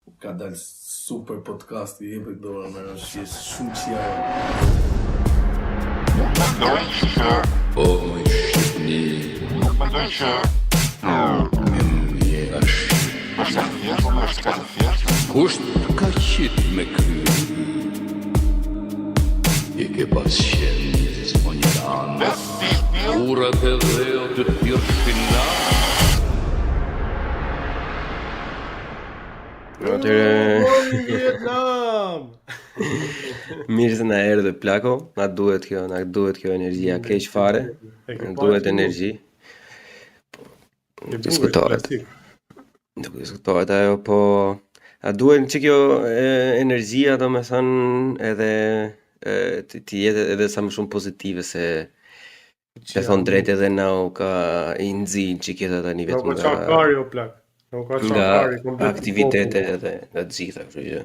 Ka dalë super podcast i jepet dorë me është shumë qjarë. O Shqipni, Mendoj që kusht ka qit me kry I ke pas qenë s'po një anë Urat e dheu të tjërë shpinar Vietnam! Mirë se na erdhe plako, na duhet kjo energjia keq fare. Na duhet energji. Diskutohet. Nuk diskutohet ajo, po a duhet që kjo energjia domethënë edhe të jetë edhe sa më shumë pozitive se e thon drejt edhe na u ka i nxin që kjo tani vetëm nga aktivitete edhe nga të gjitha, kështu që.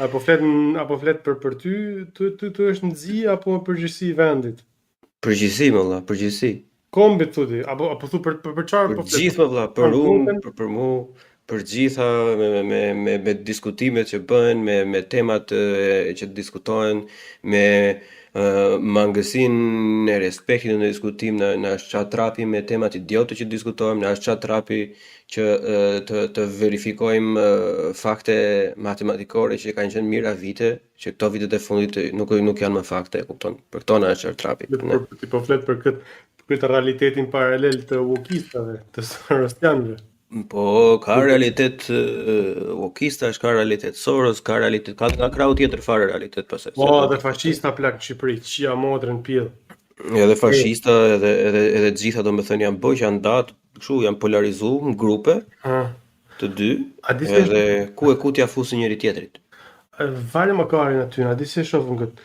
Apo flet për ty është nxi apo përgjithësi vendit? Përgjithësi më valla, përgjithësi. Kombit thotë, apo thu për çfarë po flet? Për gjithë më valla, për unë, për mu, për gjitha me diskutimet që bëhen, me temat që diskutohen, me mangësinë e respektit në diskutim, na shqatrapi me temat idiote që diskutojmë, na shqatrapi që të verifikojmë fakte matematikore që kanë qenë mira vite, që këto vitet e fundit nuk janë më fakte, kupton? Për këto na shqatrapi. Ti po flet për këtë realitetin paralel të wokistave, të sorosianëve. Po, ka realitet wokistash, ka realitet Soros, ka realitet, ka nga krau tjetër fare realitet pastaj. Po, dhe fashista plak në Shqipëri, qia modrën pjell. Edhe fashista, edhe të gjitha domethënë janë bëj që janë datë, kështu janë polarizuar në grupe të dy, edhe ku t'ja fusin njëri tjetrit. Vale makarin aty, a di se shoh unë këtë.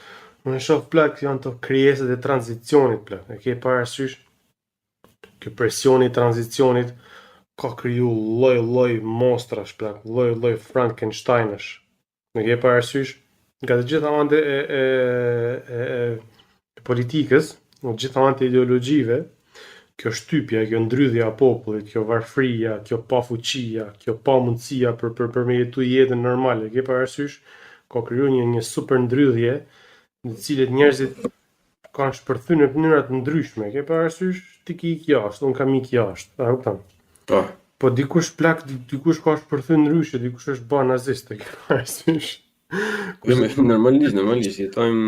Unë shoh plak janë të krijesat e tranzicionit plak. E ke parasysh ky presioni i tranzicionit ka kriju lloj monstrash plak, lloj Frankensteinash. E ke parasysh nga të gjitha anët e politikës, nga të gjitha anët e ideologjive, kjo shtypja, kjo ndrydhja e popullit, kjo varfëria, kjo pafuqia, kjo pamundësia për me jetu jetën normale. E ke parasysh ka kriju një super ndrydhje në të cilët njerëzit kanë shpërthyer në mënyra të ndryshme. Ke parasysh ti ke ik jashtë, unë kam ik jashtë, a kupton? Po dikush ka shpërthyer ndryshe, dikush është bën nazist, ke parasysh? Normalisht jetojmë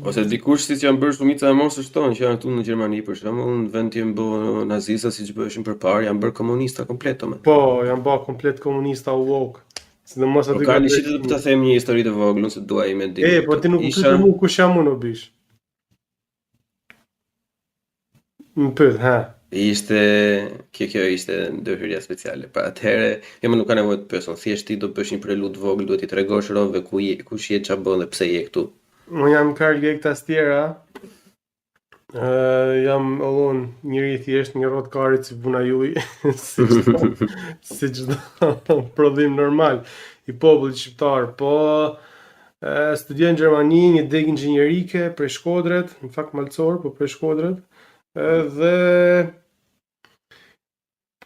ose dikush siç janë bërë shumica e mosës tonë që janë këtu në Gjermani për shembull, në vend të bë nazista siç bëheshin përpara, janë bërë komunista komplet domun. Po, janë bërë komplet komunista woke. Sidomos aty ka një shitë të them një histori të vogël, nëse dua i mendim. Po ti nuk pyet mua kush jam unë bish. Më pyet, ha. Kjo ishte ndërhyrja speciale. Pra atëherë, nuk ka nevojë të pyesën, thjesht ti do bësh një prelut vogël, duhet i tregosh rovëve kush je, ç'a bën dhe pse je këtu. Unë jam Karl Gektas tjera. Jam njëri thjesht një rrot karit si buna juj, si çdo prodhim normal i popullit shqiptar, po studioj në Gjermani një deg inxhinierike prej Shkodrës, në fakt malcor, po prej Shkodrës. Dhe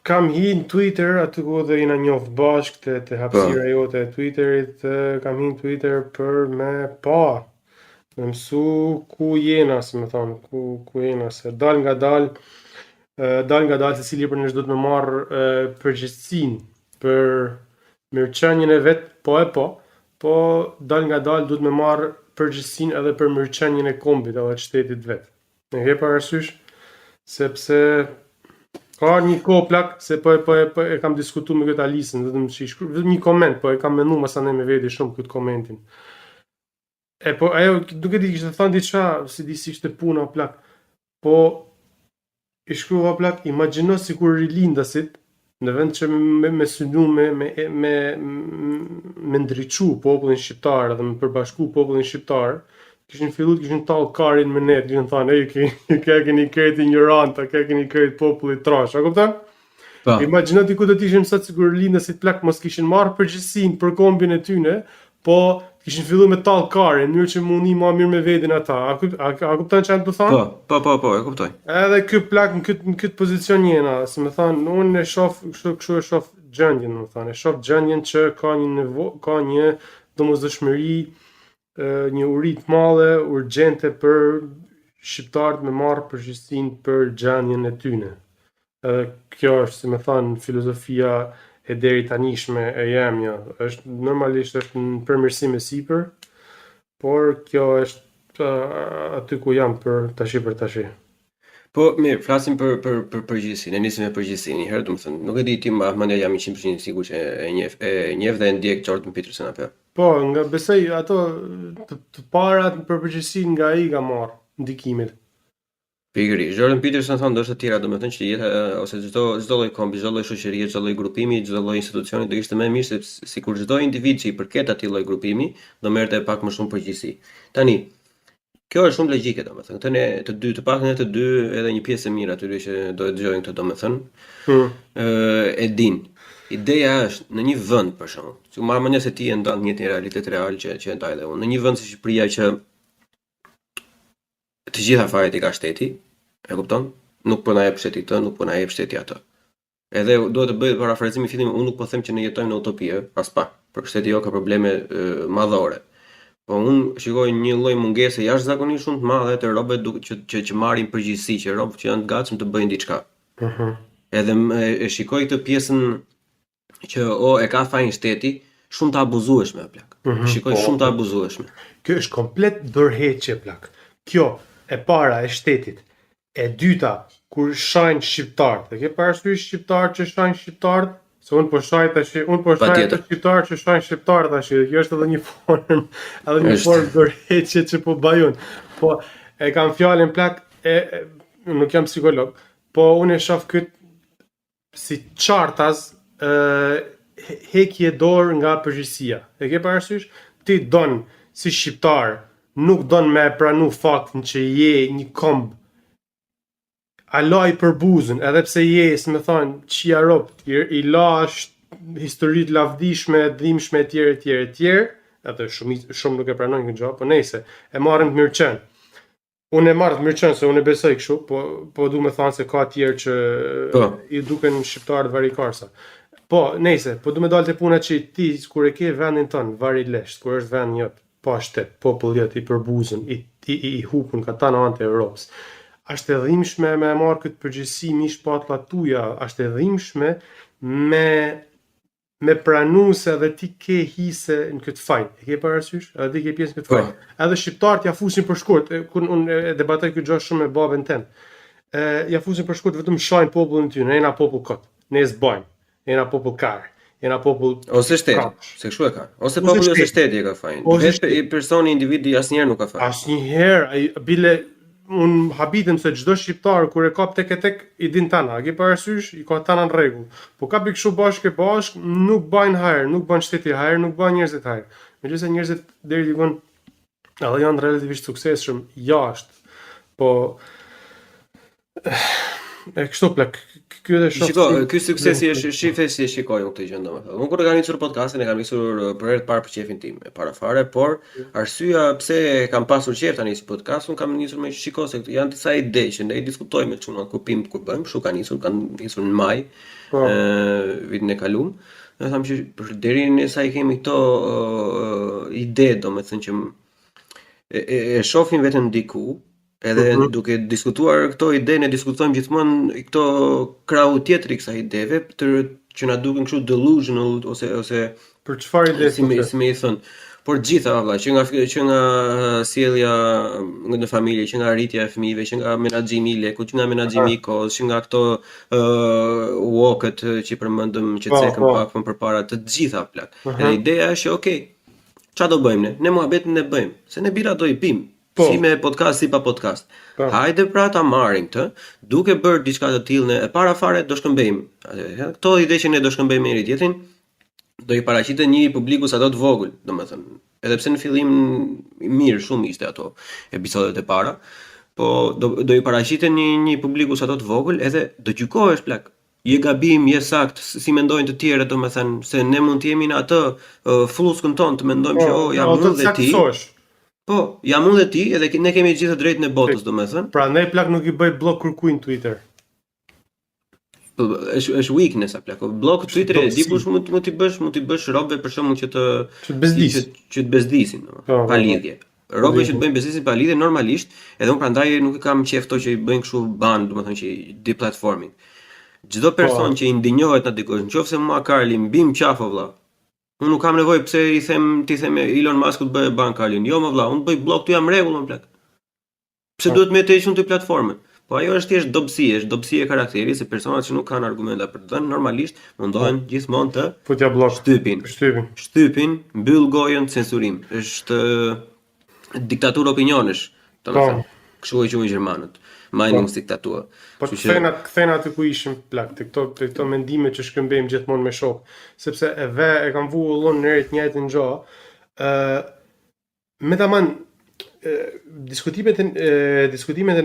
kam hi në Twitter, aty ku dhe jena njoft bashkë të hapësira jote e Twitterit, kam hi në Twitter për me me mësu ku jena, si me thonë, ku jena, se dal nga dal se cili për nështë do të me marrë përgjegjësinë për mirëqenjen e vet, po dal nga dal do të me marrë përgjegjësinë edhe për mirëqenjen e kombit edhe të shtetit vet. E ke parasysh? Sepse ka një kohë plak se po e kam diskutuar me këtë Alisën, vetëm një koment, po e kam menduar masanë me veti shumë këtë komentin. Po ajo duke di kishte thënë diçka, si di si ishte puna plak. Po i shkruva plak, imagjino sikur rilindasit në vend që me synu me ndriçu popullin shqiptar dhe me përbashku popullin shqiptar, kishin tallë karin me net, kishin thënë, "Kë keni krejt ignoranta, kë keni krejt populli trash." A kupton? Imagjino ti ku do të ishim sot sikur rilindasit plak mos kishin marrë përgjegjësinë për kombin e tyre, po kishin filluar me tall karin, në mënyrë që mundi më mirë me veten ata. A kupton çfarë do të thonë? Po, e kuptoj. Edhe ky plak në këtë pozicion jena, si më thon, unë e shoh kështu e shoh gjendjen, e shoh gjendjen që ka një domosdoshmëri, një uri të madhe urgjente për shqiptarët me marrë përgjegjësinë për gjendjen e tyne. Edhe kjo është, si më thënë, filozofia e deri tanishme e jemja. Normalisht është në përmirësim e sipër, por kjo është aty ku jam për tash. Po mirë, flasim për përgjegjësinë. Ne nisim me përgjegjësinë një herë, domethënë, nuk e di ti më Ahmania jam 100% sigurt që e njeh dhe e ndjek Jordan Peterson apo. Po, nga besoj ato të parat për përgjegjësinë nga ai ka marrë ndikimin. Pikërisht, Jordan Peterson thonë ndoshta të tjera, domethënë që jeta ose çdo lloj kombi, çdo lloj shoqërie, çdo lloj grupimi, çdo lloj institucioni do ishte më mirë se sikur çdo individ që i përket atij lloj grupimi do merrte pak më shumë përgjegjësi. Tani, kjo është shumë logjike domethënë. Këtë ne të paktën ne të dy edhe një pjesë e mirë aty që do të dëgjojnë këtë domethënë. E din. Ideja është në një vend për shembull, që marrë mendja se ti e ndan një realitet real që e ndaj dhe unë. Në një vend si Shqipëria që të gjitha fajet i ka shteti, e kupton? Nuk po na jep shteti këtë, nuk po na jep shteti atë. Edhe duhet të bëhet parafrazimi fillim, unë nuk po them që ne jetojmë në utopi, as pak. Për shteti jo ka probleme madhore. Po unë shikoj një lloj mungese jashtëzakonisht shumë të madhe të robëve që marrin përgjegjësi, që robë që janë të gatshëm të bëjnë diçka. Edhe e shikoj këtë pjesën që e ka fajin shteti, shumë të abuzueshme plak. Shikoj shumë të abuzueshme. Kjo është komplet dorëheqje plak. Kjo e para e shtetit. E dyta, kur shajnë shqiptarët. E ke parasysh shqiptarët që shajnë shqiptarët? Se unë po shaj të shqiptarët që shajnë shqiptarët tash. Kjo është edhe një formë dorëheqje që po bajon. Po e kam fjalën plak, nuk jam psikolog, po unë e shoh këtë si qartas heqje dorë nga përgjegjësia. E ke parasysh? Ti don si shqiptar, nuk don me pranu faktin që je një komb alaj për buzën, edhe pse je, si më thonë, qia rob, i lash historitë lavdishme, dhimbshme etj, atë shumë nuk e pranojnë këtë gjë, po nejse, e marrin të mirëqen. Unë e marr të mirëqen se unë e besoj kështu, po du me thënë se ka tjerë që i duken shqiptarët varikarsa. Po, nejse, po du me dalë të puna që ti, kur e ke vendin tënë, vari lesht, kur është vend njët, pa shtet, popull jët, i përbuzën, i hupun ka ta në anë të Europës. Ashtë e dhimbshme me marrë këtë përgjegjësi mish patlla tuja, ashtë e dhimbshme me pranu se edhe ti ke hise në këtë fajt. E ke parasysh? Edhe ti ke pjesë në këtë fajt. Edhe shqiptarët ja fusin për shkurt, kur unë e debatoj këtë gjë shumë me babën tem. Ja fusin për shkurt vetëm shajnë popullin ty, ne jena popull kot, ne s'bajmë, jena popull karë. Jena popull ose shteti, se kështu e ka. Ose populli ose shteti e ka fajin. Vetë personi individi asnjëherë nuk ka fajin. Asnjëherë, bile unë habitem se çdo shqiptar kur e kap tek i din tana, ke parasysh, i ka tana në rregull. Po kapi kështu bashkë nuk bajnë hajër, nuk bën shteti hajër, nuk bën njerëzit hajër. Megjithëse njerëzit deri diku edhe janë relativisht suksesshëm jashtë. Po e kështu plak. Ky suksesi është shifesi e shikoj këtë gjë domethënë. Unë kur e kam nisur podcastin e kam nisur për herë të parë për çefin tim, para fare, por arsyeja pse kam pasur qejf tani si podcast, unë kam nisur me shikoj se janë disa ide që ne i diskutojmë me çuna kupim kur bëjmë, kështu kanë nisur në maj, vitin e kaluar. Ne thamë që deri në sa i kemi këto ide domethënë që e shohim vetëm diku. Edhe duke diskutuar këto ide, ne diskutojmë gjithmonë këto krahu tjetër i kësaj ideve, që na duken kështu delusional ose për çfarë ide si më i thon. Por gjitha valla, që nga sjellja në familje, që nga rritja e fëmijëve, që nga menaxhimi i lekut, që nga menaxhimi i kohës, që nga këto walkët që përmendëm që cekëm pak më përpara, të gjitha plak. Edhe ideja është që çfarë do bëjmë ne? Ne muhabetin ne bëjmë, se ne bira do i pim. Si me podcast, si pa podcast. Hajde pra ta marrim këtë, duke bërë diçka të tillë e para fare do shkëmbejmë. Këto ide që ne do shkëmbejmë njëri tjetrin, do i paraqitet një publiku sa do të vogël, domethënë. Edhe pse në fillim mirë shumë ishte ato episodet e para, po do i paraqitet një publiku sa do të vogël, edhe do gjykohesh plak. Je gabim, je sakt, si mendojnë të tjerët, domethënë, se ne mund të jemi në atë fluskën tonë të mendojmë që jam unë dhe ti. Po, jam unë dhe ti, edhe ne kemi gjithë drejtën e botës, domethënë. Pra ne plak nuk i bëj blok kërkuj në Twitter. është weakness apo plak. Blloku Twitter e di kush mund t'i bësh robëve për shkakun që Që të bezdis. që të bezdisin, Po, pa po. lidhje. Robëve që të bëjnë bezdisin pa lidhje normalisht, edhe unë prandaj nuk e kam qejf to që i bëjnë kështu ban, domethënë që i deplatforming. Çdo person që i ndinjohet në dikush, nëse mua Karli mbim qafo vlla. Unë nuk kam nevojë pse ti them Elon Muskut bëj ban Karlin. Jo më vlla, unë bëj blok ty jam rregull më plak. Pse duhet më të hequn ty platformën? Po ajo është thjesht dobësi e karakteri se personat që nuk kanë argumenta për të dhënë normalisht mundohen gjithmonë të Futja blok. shtypin. Shtypin, mbyll gojën, censurim. Është diktaturë opinionesh, domethënë. Kështu e quajnë gjermanët. Meinungsdiktatur. Po kthena aty ku ishim plak, te këto mendime që shkëmbejmë gjithmonë me shok, sepse e kam vullon në të njëjtën gjë. Me tamam diskutimet e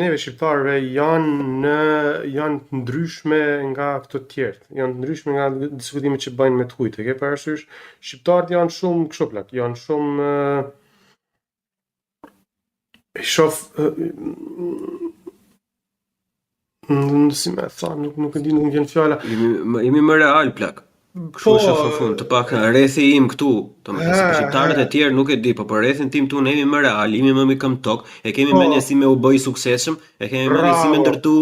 neve shqiptarëve janë të ndryshme nga këto të tjerë. Janë të ndryshme nga diskutimet që bëjnë me të kujt. E ke parasysh, shqiptarët janë shumë kështu plak, janë shumë si me thon, nuk e di, nuk më vjen fjala. Jemi më real plak. Kështu është në fund, të pak rrethi im këtu, domethënë se shqiptarët e tjerë nuk e di, po për rrethin tim tu ne jemi më real, jemi më mikëm tok, e kemi mendjen si me u bë i suksesshëm, e kemi mendjen si me ndërtu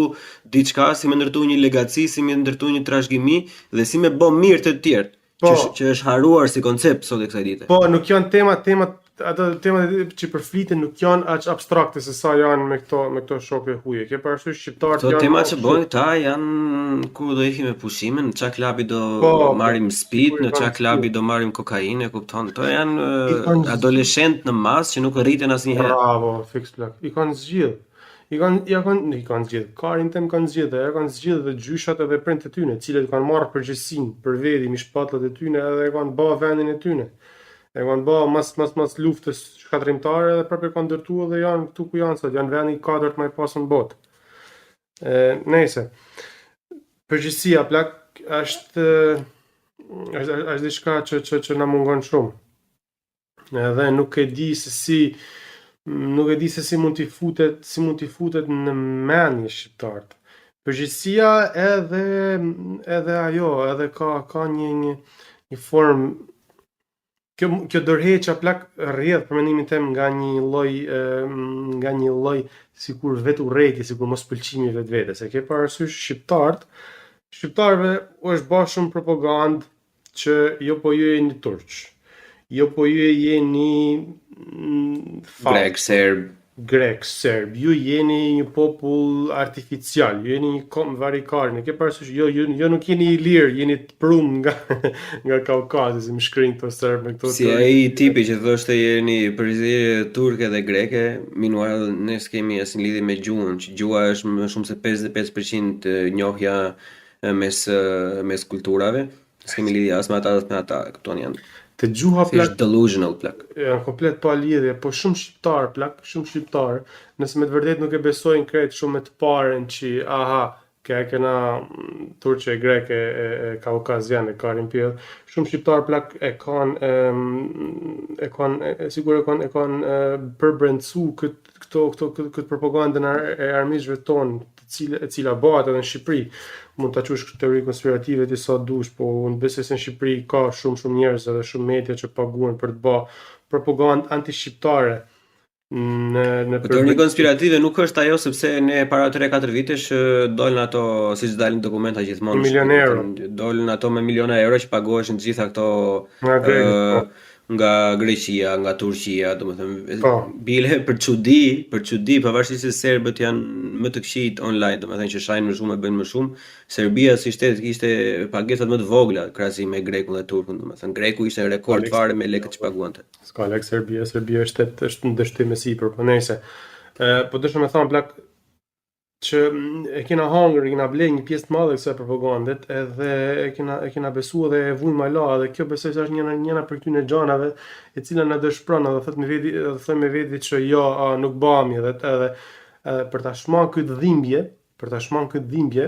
diçka, si me ndërtu një legaci, si me ndërtu një trashëgimi dhe si me bë mirë të tjerë, që është haruar si koncept sot e kësaj dite. Po, nuk janë temat ato temat që përfliten nuk janë aq abstrakte se sa janë me këto shokë huje. Ke parasysh shqiptarët janë. Këto temat që bojnë këta janë ku do ikim me pushimin, në çka klabi do marrim speed, në çka klabi do marrim kokainë, kupton? Këto janë adoleshentë në masë që nuk rriten asnjëherë. Bravo, fix plak. I kanë zgjidh. I kanë zgjidh. Karin tem kanë zgjidh, e kanë zgjidh dhe gjyshat edhe prindët e tyre, të cilët kanë marrë përgjegjësinë për vedi me shpatullat e tyre edhe kanë bë vendin e tyre. E kanë bë mas luftës shkatrimtare dhe prapë kanë ndërtuar dhe janë këtu ku janë sot, janë vendi i katërt më i pasur në botë. Nëse përgjithësia plak është diçka që na mungon shumë. Edhe nuk e di se si mund t'i futet në mendje shqiptarët. Përgjithësia edhe ajo, edhe ka një formë. Kjo dorëheqja plak rrjedh për mendimin tim nga një lloj sikur vetë urrëti, sikur mos pëlqimi vetvetes. E ke parasysh shqiptarëve është bërë shumë propagandë që jo po ju jeni turq, jo po ju jeni grek, serb, ju jeni një popull artificial, ju jeni një varikar, ne ke parasysh, jo nuk jeni i lirë, jeni të prum nga Kaukazi, si më shkrin këto serb me këto. Si ai tipi që thoshte jeni përzierje turke dhe greke, minuar ne s'kemi asnjë lidhje me gjuhën, që gjuha është më shumë se 55% njohja mes kulturave. S'kemi lidhje as me ata, këto janë. Te gjuha plak delusional plak. Janë komplet pa lidhje, po shumë shqiptar, nëse me të vërtetë nuk e besojnë krejt shumë me të parën që kena turqe, greke, kaukaziane, karin pjell, shumë shqiptar plak e kanë përbrendsu këtë propagandën e armiqve tonë, e cila bëhet edhe në Shqipëri. Mund ta qush teori konspirative ti sa dush, po unë besoj se në Shqipëri ka shumë njerëz edhe shumë media që paguhen për të bërë propagandë anti-shqiptare. Teori konspirative nuk është ajo sepse ne para 3-4 vitesh dolën ato siç dalin dokumenta gjithmonë. Dolën ato me miliona euro që paguheshin të gjitha këto nga Greqia, nga Turqia, domethënë bile për çudi, pavarësisht se serbët janë më të këqijt online, domethënë që shajnë më shumë e bëjnë më shumë. Serbia si shtet kishte pagesat më të vogla krahasim me Grekun dhe Turkun, domethënë Greku ishte rekord fare me lekët që paguante. Ska lek Serbia është në dështim e sipër, po nëse. Po dëshoj të them plak që e kena hangër, kena bler një pjesë të madhe kësaj propagandet, edhe e kena besuar dhe e vujmë malo, dhe kjo besoj se është njëra për këtyre gjanave e cila na dëshpron edhe thot me veti që jo, nuk bëhemi edhe për ta shman këtë dhimbje,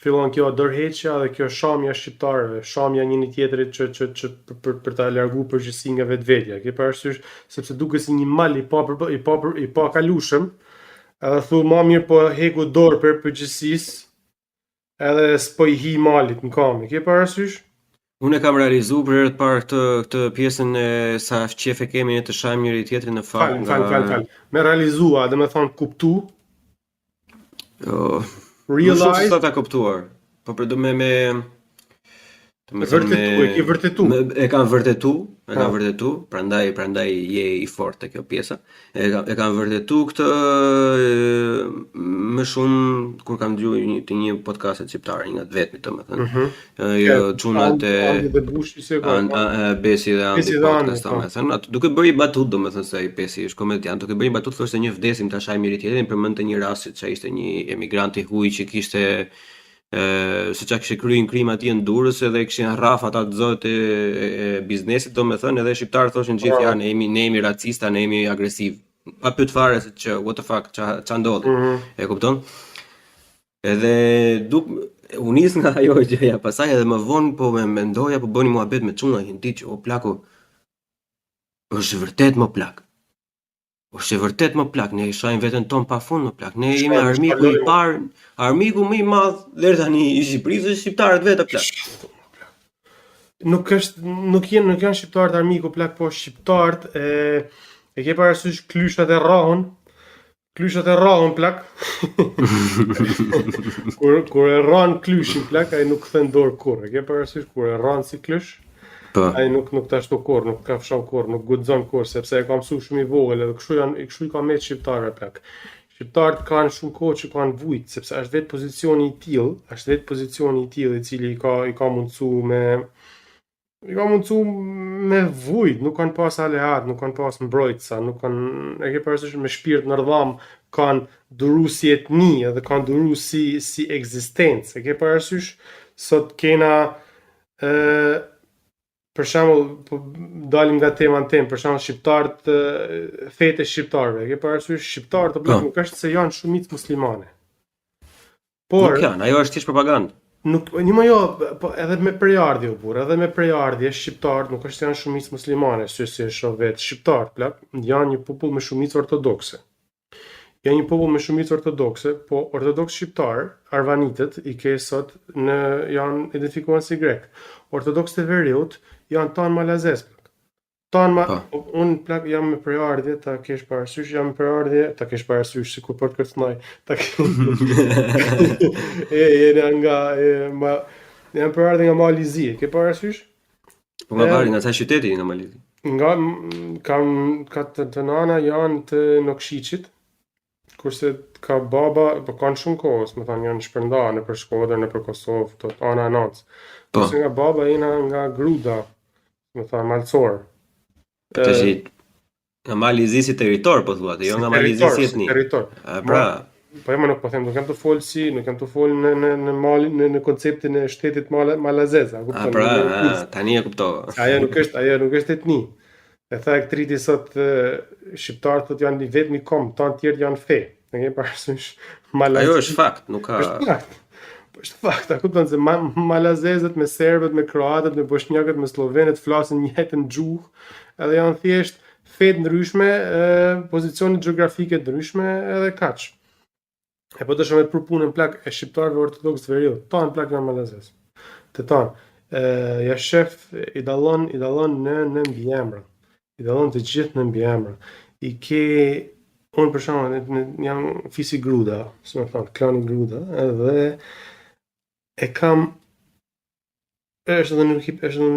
fillon kjo dorëheqja dhe kjo shamja shqiptarëve, shamja njëri tjetrit që për ta larguar përgjegjësinë nga vetvetja. Ke parasysh sepse duket si një mal i pa kalushëm. Edhe thu ma mirë po heku dorë për përgjithësisë, edhe s'po I hi malit në kamë. Ke parasysh? Unë e kam realizu për herë të parë këtë pjesën e sa qefe kemi ne të shajmë njëri tjetrin në fakt Fal. Me realizua, dhe me thonë kuptu, Nuk shumë realize, sa ta kuptuar, po për do me vërtetu, e ke vërtetu. e kam vërtetu, prandaj je I fortë te kjo pjesa. E kam vërtetu këtë më shumë kur kam dëgjuar të një podcast shqiptar, një nga të vetmit domethënë. Jo çunat Andi dhe Bushi, se ka. Besi dhe Andi Besi dhe Andi, podcast domethënë. Atë duke bërë I batut domethënë se ai Besi është komediant, duke bërë I batut thoshte një vdesim ta shajmë njëri tjetrin, përmendte një rast se ishte një emigrant I huaj që kishte se qa kishte kryer një krim atje në Durrës edhe kishin rraf ata të zot e biznesit domethënë edhe shqiptarët thoshin gjithë ja ne jemi racista, ne jemi agresiv. Pa pyet fare se që what the fuck ça ndodhi. E kupton? Edhe u nis nga ajo gjëja, pastaj edhe më vonë po më mendoja po bëni muhabet me çuna hindi që o plaku është vërtet më plak. Është vërtet më plak, ne I shajmë veten ton pafund më plak. Ne jemi armiku I parë, armiku më I madh deri tani I Shqipërisë është shqiptarët vetë plak. Nuk janë shqiptarët armiku plak, po shqiptarët e ke parasysh klyshat e rrahun plak. kur e rran klyshin plak, ai nuk kthen dorë kurrë. E ke parasysh kur e rran si klysh? Ai nuk ta shto kurrë, nuk ka fshon kurrë, nuk guxon kurrë, sepse e ka mësuar shumë I vogël, edhe kështu I ka me shqiptarë plak. Shqiptarët kanë shumë kohë që kanë vujt, sepse është vetë pozicioni I tillë, I cili I ka mundsu me vujt, nuk kanë pas aleat, nuk kanë pas mbrojtësa, nuk kanë, e ke parasysh me shpirt në rrdham kanë duru si etni, edhe kanë duru si ekzistencë. E ke parasysh sot kena për shembull, po dalim nga tema në temë, për shembull shqiptarët, fetë e shqiptarëve, ke parasysh shqiptarët nuk është se janë shumicë muslimane. Por nuk janë, ajo është thjesht propagandë. Nuk, po edhe me prejardhje edhe me prejardhje shqiptarët nuk është se janë shumicë muslimane, si e shoh vetë shqiptarët, plak, janë një popull me shumicë ortodokse. Janë një popull me shumicë ortodokse, po ortodoks shqiptar, arvanitët I ke sot janë identifikuar si grek. Ortodoks të veriut janë tanë malazes plak. Unë plak jam me prejardhje, ta kesh parasysh sikur po të kërcënoj. Jam prejardhje nga Malizi, ke parasysh? Po nga vari nga sa qyteti nga Malizi. Ka të nana janë të Nokshicit, kurse ka baba, po kanë shumë kohës, më thanë janë shpërndarë nëpër Shkodër, nëpër Kosovë, to ana Nac. Kurse nga baba jena nga Gruda, më thanë Malcor. Nga Malizi si territor, po thuate, jo nga Malizi si etni. Territor. Po nuk po them, nuk jam të fol në konceptin e shtetit malazez, a kupton? Tani e kuptova. Ajo nuk është etni. E tha Ektriti sot shqiptarët thotë janë vetëm kom, tanë tjerë janë fe. E ke parasysh malazez. Ajo është fakt, nuk ka. Është fakt, a kupton se malazezët me serbët, me kroatët, me bosnjakët, me slovenët flasin një jetën gjuhë, edhe janë thjesht fetë ndryshme, pozicione gjeografike ndryshme edhe kaq. E po të shumë e përpunën plak e shqiptarëve ortodoks të veriut, tanë plak janë malazez. Të tanë, ja shef I dallon në mbiemra. I dallon të gjithë në mbiemra. I ke, unë për shembull jam fisi Gruda, si më thon, klani Gruda, edhe e kam është edhe në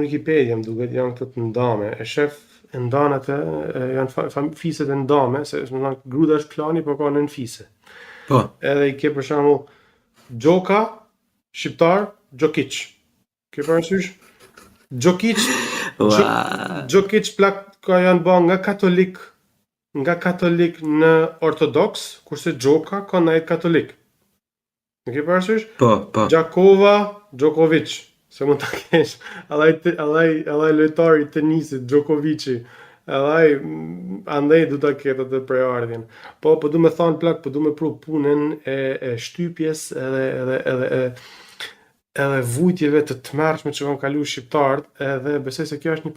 Wikipedia më duket janë këto të ndame. E shef ndanat janë fiset e ndame, se më thon Gruda është klani, por ka nën fise. Po. Edhe I ke për shembull Gjoka, shqiptar, Gjokic. Ke parasysh? Gjokic plak ka janë bën nga katolik në ortodoks, kurse Gjoka ka ndaj katolik. Në ke parasysh? Po. Gjakova, Djokovic, se mund ta kesh. Allaj lojtari I tenisit Djokovici. Allaj andaj du ta ketë atë prejardhjen. Po du me thonë plak, po du me pru punën e shtypjes edhe vujtjeve të tmerrshme që kanë kaluar shqiptarët, edhe besoj se kjo është një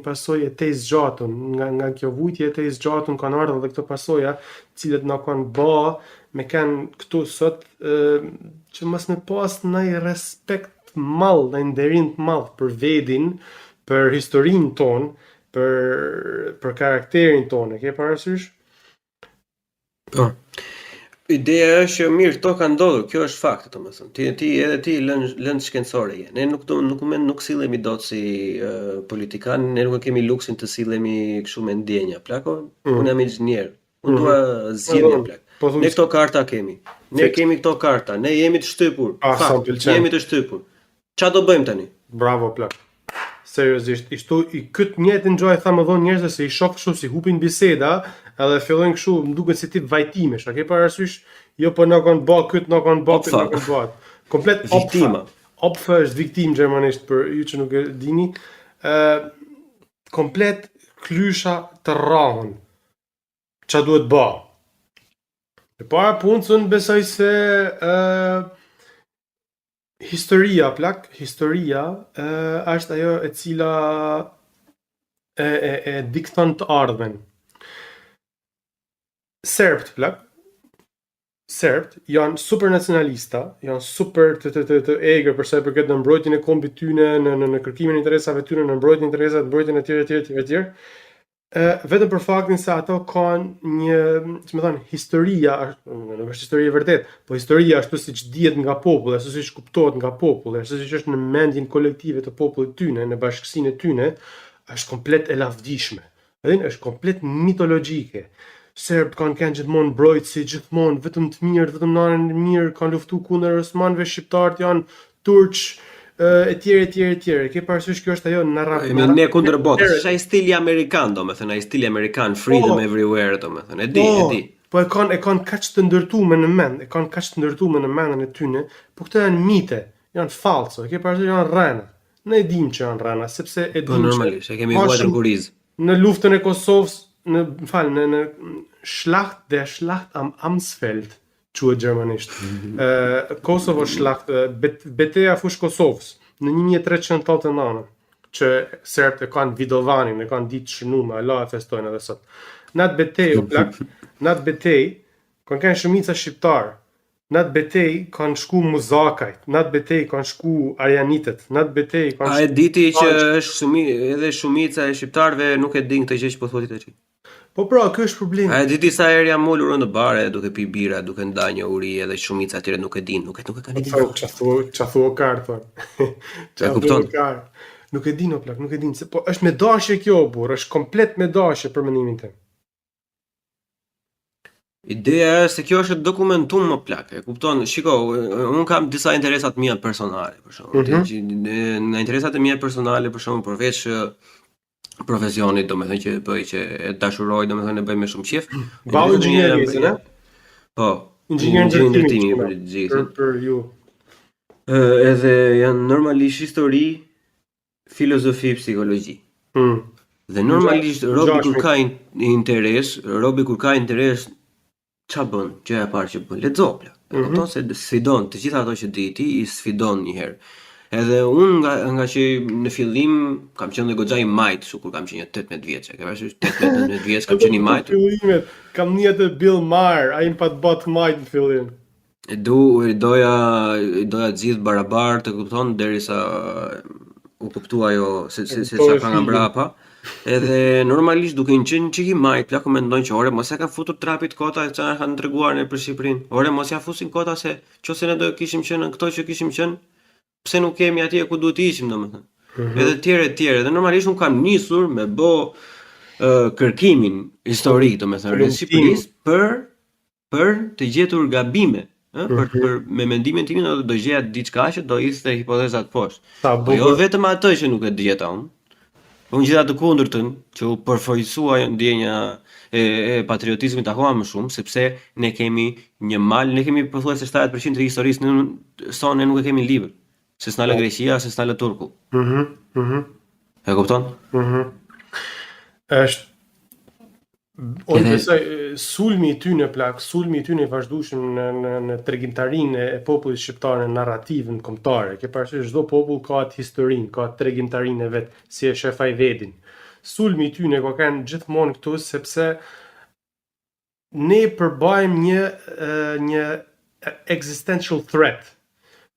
pasojë e tej zgjatun. Nga kjo vujtje e tej zgjatun kanë ardhur edhe këto pasoja, të cilët na kanë bë me kanë këtu sot që mos me pas ndaj respekt mall, ndaj nderim të madh për vedin, për historinë tonë, për karakterin tonë, e ke parasysh? Po. Ideja është që mirë, këto ka ndodhur, kjo është fakt, domethënë. Ti lëndë shkencore je. Ne nuk sillemi dot si politikan, ne nuk kemi luksin të sillemi kështu me ndjenja. Plako, unë jam inxhinier. Unë dua zgjidhje plak. Ne këto karta kemi. Ne kemi këto karta. Ne jemi të shtypur. Fakt, jemi të shtypur. Ç'a do bëjmë tani? Bravo plak. Seriozisht, këtë njëjtë enjoy tha më vonë njerëz se i shoh kështu si hupin biseda, edhe fillojnë kështu, më duket si tip vajtimesh, a ke parasysh? Jo po na kanë bë këtë, na kanë bë këtë, na kanë bë. Komplet viktima. Opfer është viktim gjermanisht për ju që nuk e dini. Komplet klysha të rrahun. Ç'a duhet bë? E para punës unë besoj se historia është ajo e cila e dikton të ardhmen. Serbt janë super nacionalista, janë super të egrë për sa i përket në mbrojtjen e kombit tyne, në kërkimin e interesave tyne, në mbrojtjen e interesave, mbrojtjen e tjerë. Vetëm për faktin se ato kanë një, që më thonë, historia, nuk është historia vërtet, po historia ashtu siç dihet nga populli, ashtu siç kuptohet nga populli, ashtu siç është në mendjen kolektive të popullit tyne, në bashkësinë e tyne, është komplet e lavdishme. Është komplet mitologjike. Serbt kanë gjithmonë mbrojtësi, gjithmonë vetëm të mirë, vetëm nanën e mirë, kanë luftuar kundër osmanëve, shqiptarët janë turq, etj. Ke parasysh kjo është ajo narrativa. Ne kundër botës. Është ai stili amerikan, domethënë, ai stili amerikan, freedom everywhere, domethënë. E di. Po e kanë kaq të ndërtuar në mendën e tyne, po këto janë mite, janë falso. Ke parasysh janë rrena. Ne e dimë që janë rrena, sepse e dimë. Po normalisht, e kemi vuajtur kuriz. Në luftën e Kosovës, në Schlacht der Schlacht am Amsfeld, quhet gjermanisht. Kosovo Schlacht, betejë fush Kosovës në 1389, që serbt e kanë Vidovanin, e kanë ditë shënume, Allah e festojnë edhe sot. Në atë betejë kanë shumica shqiptar. Në atë betejë kanë shku muzakajt, në atë betejë kanë shku arianitët, në atë betejë kanë shku... A e diti që është edhe shumica e shqiptarëve nuk e din këtë gjë që po thotit tash? Po pra, kjo është problemi. A e diti sa herë jam molur në bare, duke pi bira, duke nda një uri, edhe shumica atyre nuk e din, nuk e kanë ditur. Qa thua kartë, e kupton? Nuk e din, o plak, nuk e din. Po është me dashje kjo, burr, është komplet me dashje për mendimin tim. Ideja është se kjo është dokumentum më plak, e kupton? Shiko, unë kam disa interesat mia personale, për shembull. Në interesat e mia personale, për shembull, përveç profesionit, domethënë që bëj, që e dashuroj, domethënë e bëj me shumë qejf. Bau inxhinierisë, ne? Po, inxhinieri për ju. Edhe janë normalisht histori, filozofi, psikologji. Dhe normalisht robi kur ka interes, ç'a bën? Gjëja e parë që bën, lexo. E kupton se sfidon të gjitha ato që di ti, i sfidon një herë. Edhe unë nga që në fillim kam qenë goxha i majt, kur kam qenë 18 vjeç, ke parasysh 18 vjeç kam qenë i majt. Kam njëtë Bill Maher, ai më pat bot majt në fillim. Doja gjithë barabar, të kupton, derisa u kuptua ajo se çfarë ka nga mbrapa. Edhe normalisht duke qenë çiki majt, plako mendojnë që ore mos ja ka futur trapit kota që kanë treguar në për Shqipërinë. Ore mos ja fusin kota se nëse ne do kishim qenë këto që kishim qenë, pse nuk kemi atje ku duhet të ishim, domethënë. Edhe tjerë. Dhe normalisht un kam nisur me bë kërkimin historik, domethënë, në Shqipërisë për të gjetur gabime, për me mendimin tim do gjeja diçka që do ishte hipotezat poshtë. Po jo vetëm atë që nuk e dieta unë. Unë gjitha të kundërtën, që u përfojsua ndjenja e patriotizmit akoma më shumë, sepse ne kemi një mal, ne kemi pothuajse 70% të historisë sonë nuk e kemi libër. Se s'na lë Greqia, se s'na lë Turku. E kupton? Është unë besoj sulmi i tyne i vazhdueshëm në tregimtarinë e popullit shqiptar në narrativën kombëtare. Ke parasysh çdo popull ka atë historinë, ka atë tregimtarinë e vet, si e shef ai vedin. Sulmi i tyne ka kanë gjithmonë këtu sepse ne përbajmë një existential threat.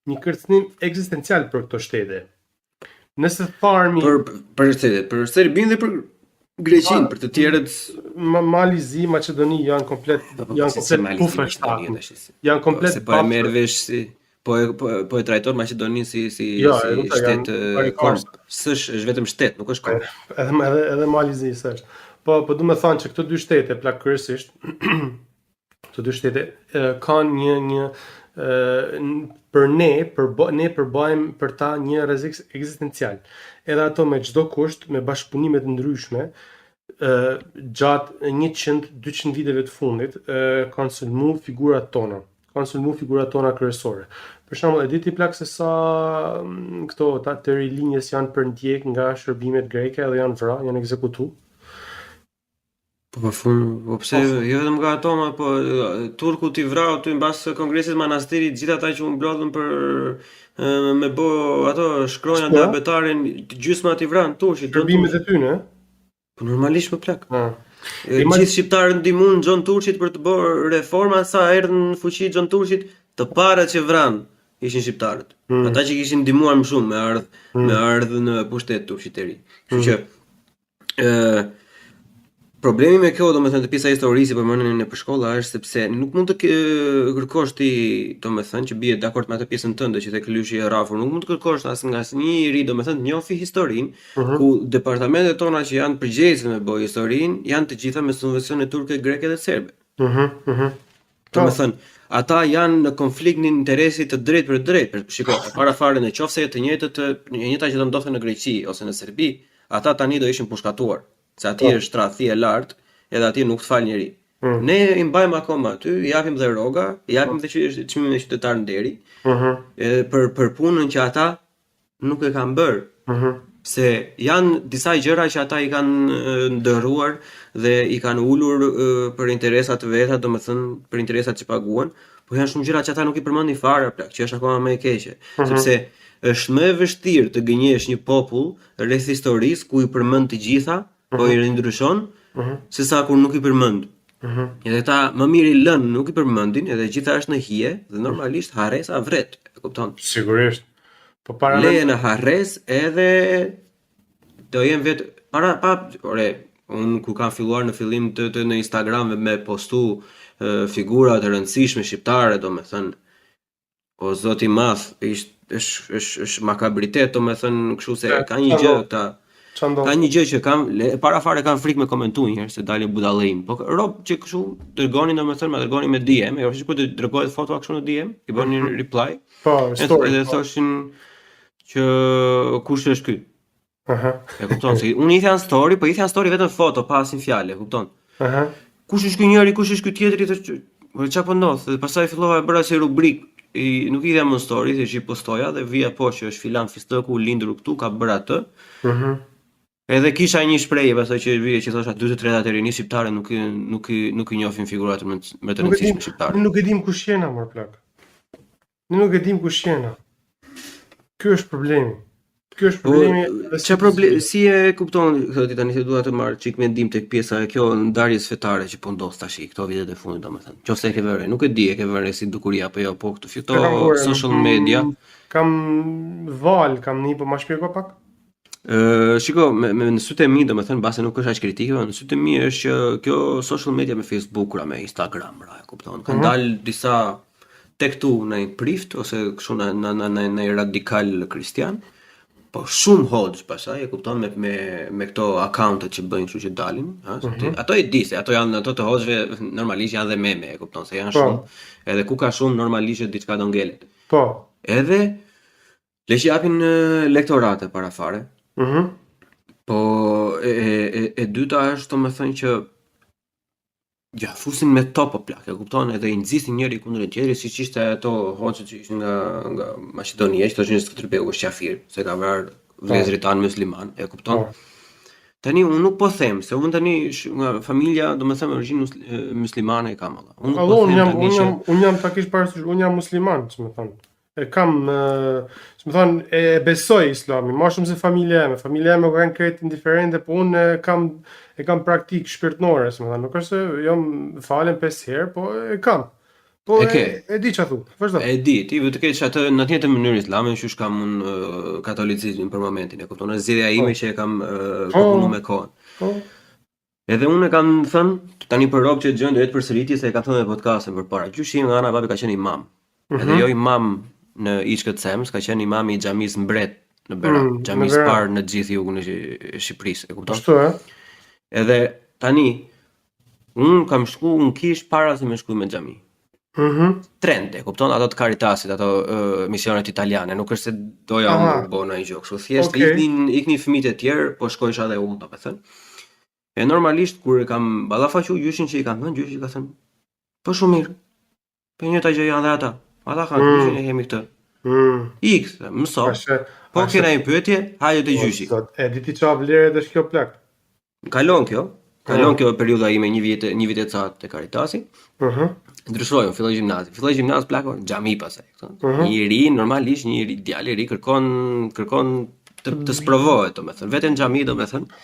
një kërcënim ekzistencial për këto shtete. Nëse tharmi Për Serbinë dhe për Greqinë, për të tjerët Malizi, Maqedoni janë komplet pufe shtaku. Janë komplet se po e merr vesh si po e trajton Maqedoninë si shtet është vetëm shtet, nuk është kohë. Edhe Malizi s'është. Po du me thënë që këto dy shtete plakërisht këto dy shtete kanë një për ne përbajmë për ta një rrezik ekzistencial. Edhe ato me çdo kusht, me bashkëpunime të ndryshme, gjatë 100-200 viteve të fundit, kanë sulmu figurat tona kryesore. Për shembull, e di ti plak se sa këto të rilinjes janë përndjek nga shërbimet greke dhe janë vrarë, janë ekzekutuar. Po pse jo vetëm nga ato, po turku t'i vrau ty mbas kongresit manastirit, gjithë ata që u mblodhën për me bë ato shkronja ndaj betarin, gjysma t'i vran turqit. Shërbimet e tyre, po normalisht më plak. Gjithë shqiptarët ndihmuan Xhon Turqit për të bërë reforma, sa erdhën në fuqi Xhon Turqit, të parët që vran ishin shqiptarët. Ata që kishin ndihmuar më shumë me ardhë në pushtet turqit e ri. Kështu që problemi me kjo, domethënë, të pjesa historisë për mënyrën në shkolla është sepse nuk mund të kërkosh ti, domethënë, që bie dakord me atë pjesën tënde që tek lyshi e rrafur, nuk mund të kërkosh as nga njëri, domethënë, njofi historinë, ku departamentet tona që janë përgjegjëse me bojë historinë, janë të gjitha me subvencione turke, greke dhe serbe. Domethënë, ata janë në konflikt në interesi të drejtë për drejtë. Shikoj, para fare nëse të njëjta që do ndodhen në Greqi ose në Serbi, ata tani do ishin pushkatuar. Se aty është tradhti e lartë, edhe aty nuk të fal njeri. Ne i mbajmë akoma aty, i japim dhe rroga, i japim dhe çmimin e qytetar nderi, për punën që ata nuk e kanë bërë. Se janë disa gjëra që ata i kanë ndërruar dhe i kanë ulur për interesat veta, domethënë për interesat që paguan, po janë shumë gjëra që ata nuk i përmendin fare, plak, që është akoma më e keqe, sepse është më e vështirë të gënjesh një popull rreth historisë ku i përmend të gjitha, po i rindryshon, se sa kur nuk i përmend. Edhe ta më mirë i lën, nuk i përmendin, edhe gjitha është në hije, dhe normalisht harresa vret, e kupton? Sigurisht. Po para leje në harres edhe do jem unë kur kam filluar në fillim të në Instagram me postu figura të rëndësishme shqiptare, domethënë, o zoti i madh, është makabritet, domethënë, kështu se ka një gjë këta. Ka një gjë që para fare kam frikë me komentu njëherë se dalin budallëim. Po rob që kështu dërgonin, domethënë, më dërgonin me DM, jo sikur të dërgohet foto kështu në DM, i bënin reply. Po, story. Edhe thoshin që kush është ky? E kupton se unë i thën story, po i thën story vetëm foto, pa asnjë fjalë, e kupton? Kush është ky njeri, kush është ky tjetri, thotë, po çfarë po ndodh? Dhe pastaj fillova e bëra si rubrik. Nuk i dha më story, thjesht i postoja dhe vija poshtë që është filan Fistoku lindur këtu, ka bërë atë. Edhe kisha një shprehje pastaj që vije që thosha 43 të rinë shqiptarë nuk i njohin figurat më të rëndësishme shqiptare. Ne nuk e dim kush jena, mor plak. Ne nuk e dim kush jena. Ky është problemi. Si e kupton këtë tani se dua të marr çik mendim tek pjesa e kjo ndarjes fetare që po ndodh tash këto vitet e fundit, domethënë. Qofse e ke vënë, nuk e di, e ke vënë si dukuria apo jo, po këtu fito social media. Kam një po më shpjegoj pak. Shiko, me në sytë e mi, domethënë, base nuk është aq kritike, në sytë e mi është që kjo social media me Facebook, me Instagram, e kupton. Kanë dalë disa tek tu në prift ose kështu në radikal kristian. Po shumë hoxh pastaj, e kupton, me këto accountet që bëjnë, kështu që dalin, ato e di se ato janë ato të hoxhve normalisht janë dhe meme, e kupton, se janë shumë. Edhe ku ka shumë normalisht diçka do ngelet. Po. Edhe le që japin lektorate para fare. Po e dyta është domethënë që ja fusin me topo plak, e kupton, edhe i nxisin njëri kundër tjetrit, siç ishte ato hoxhët që ishin nga Maqedonia, që thoshin se Skënderbeu është qafir, se ka vrarë vëllezërit tanë musliman, e kupton. Tani unë nuk po them se unë tani nga familja, domethënë origjinë muslimane e kam alla. Unë jam ta kish parasysh, unë jam musliman, domethënë. E kam, e besoj islamin, ma shumë se familja eme më kanë kretë indiferente, po unë e kam praktikë shpirtnore, nuk është se jam falen 5 herë, po e kam. Po E ke. e di çfarë thu. Vazhdo. E di, ti vetë ke që atë në të njëjtën mënyrë islamin, qysh kam unë katolicizmin për momentin, e kupton? Është zgjedhja ime që e kam punu me kohën. Po. Edhe unë e kam thënë tani për rob që dëgjojnë do jetë përsëritje se e kam thënë në podcastin përpara. Gjyshi nga ana e babi ka qenë imam. Edhe jo imam në Içkët Sems, ka qenë imam i xhamisë Mbret në Berat, xhamisë Berat. parë në gjithë jugun e Shqipërisë, e kupton? Ashtu Edhe tani unë kam shku në kish para se me shku me xhami. Trend, e kupton, ato të Caritasit, ato misionet italiane, nuk është se doja unë Aha. bo në i gjokë, thjesht Okej. iknin fëmijët e tjerë, po shkojsha edhe unë, domethënë. E normalisht kur e kam ballafaqu gjyshin që i kam thënë, gjyshi ka thënë, po shumë mirë. Po njëta gjë janë dhe ata. Ata kanë gjyshin e kemi këtë. Ik, mëso. Po kena një pyetje, hajde te gjyshi. E di ti çfarë vlerë është kjo plak? Kalon kjo periudha ime një vit e ca te Caritasi. Ndryshojmë, filloj gjimnaz plako, xhami pastaj, Një i ri, normalisht një djalë i ri kërkon të sprovohet, domethënë, vetëm xhami domethënë,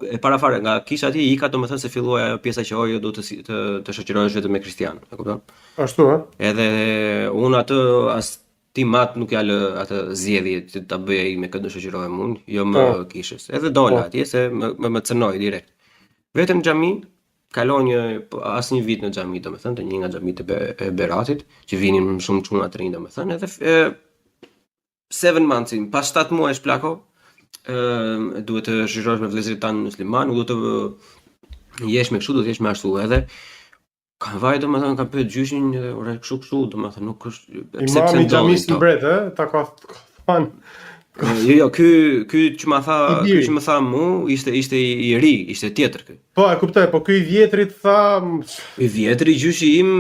e para fare nga kisha aty ika domethënë se filloi ajo pjesa që do të shoqërohesh vetëm me kristian, e kupton? Ashtu ë? Edhe unë atë as ti mat nuk ja lë atë zgjedhje që ta bëj me këtë shoqërohem unë, jo më kishës. Edhe dola atje se më cënoi direkt. Vetëm xhami kalon asnjë vit në xhami, domethënë, te një nga xhamit e Beratit, që vinin shumë çuna të rinj, domethënë, edhe 7 months, pas 7 muajsh plako, duhet të shoqërohesh me vëllezërit tanë musliman, nuk duhet të jesh me kështu, duhet të jesh me ashtu, edhe kanë vaj domethënë kanë pyet gjyshin, ore kështu, domethënë nuk është Imami i xhamisë Mbret, ta ka thënë. Jo, ky që më tha mu, ishte i ri, ishte tjetër ky. Po, e kuptoj, po ky i vjetrit tha I vjetri gjyshi im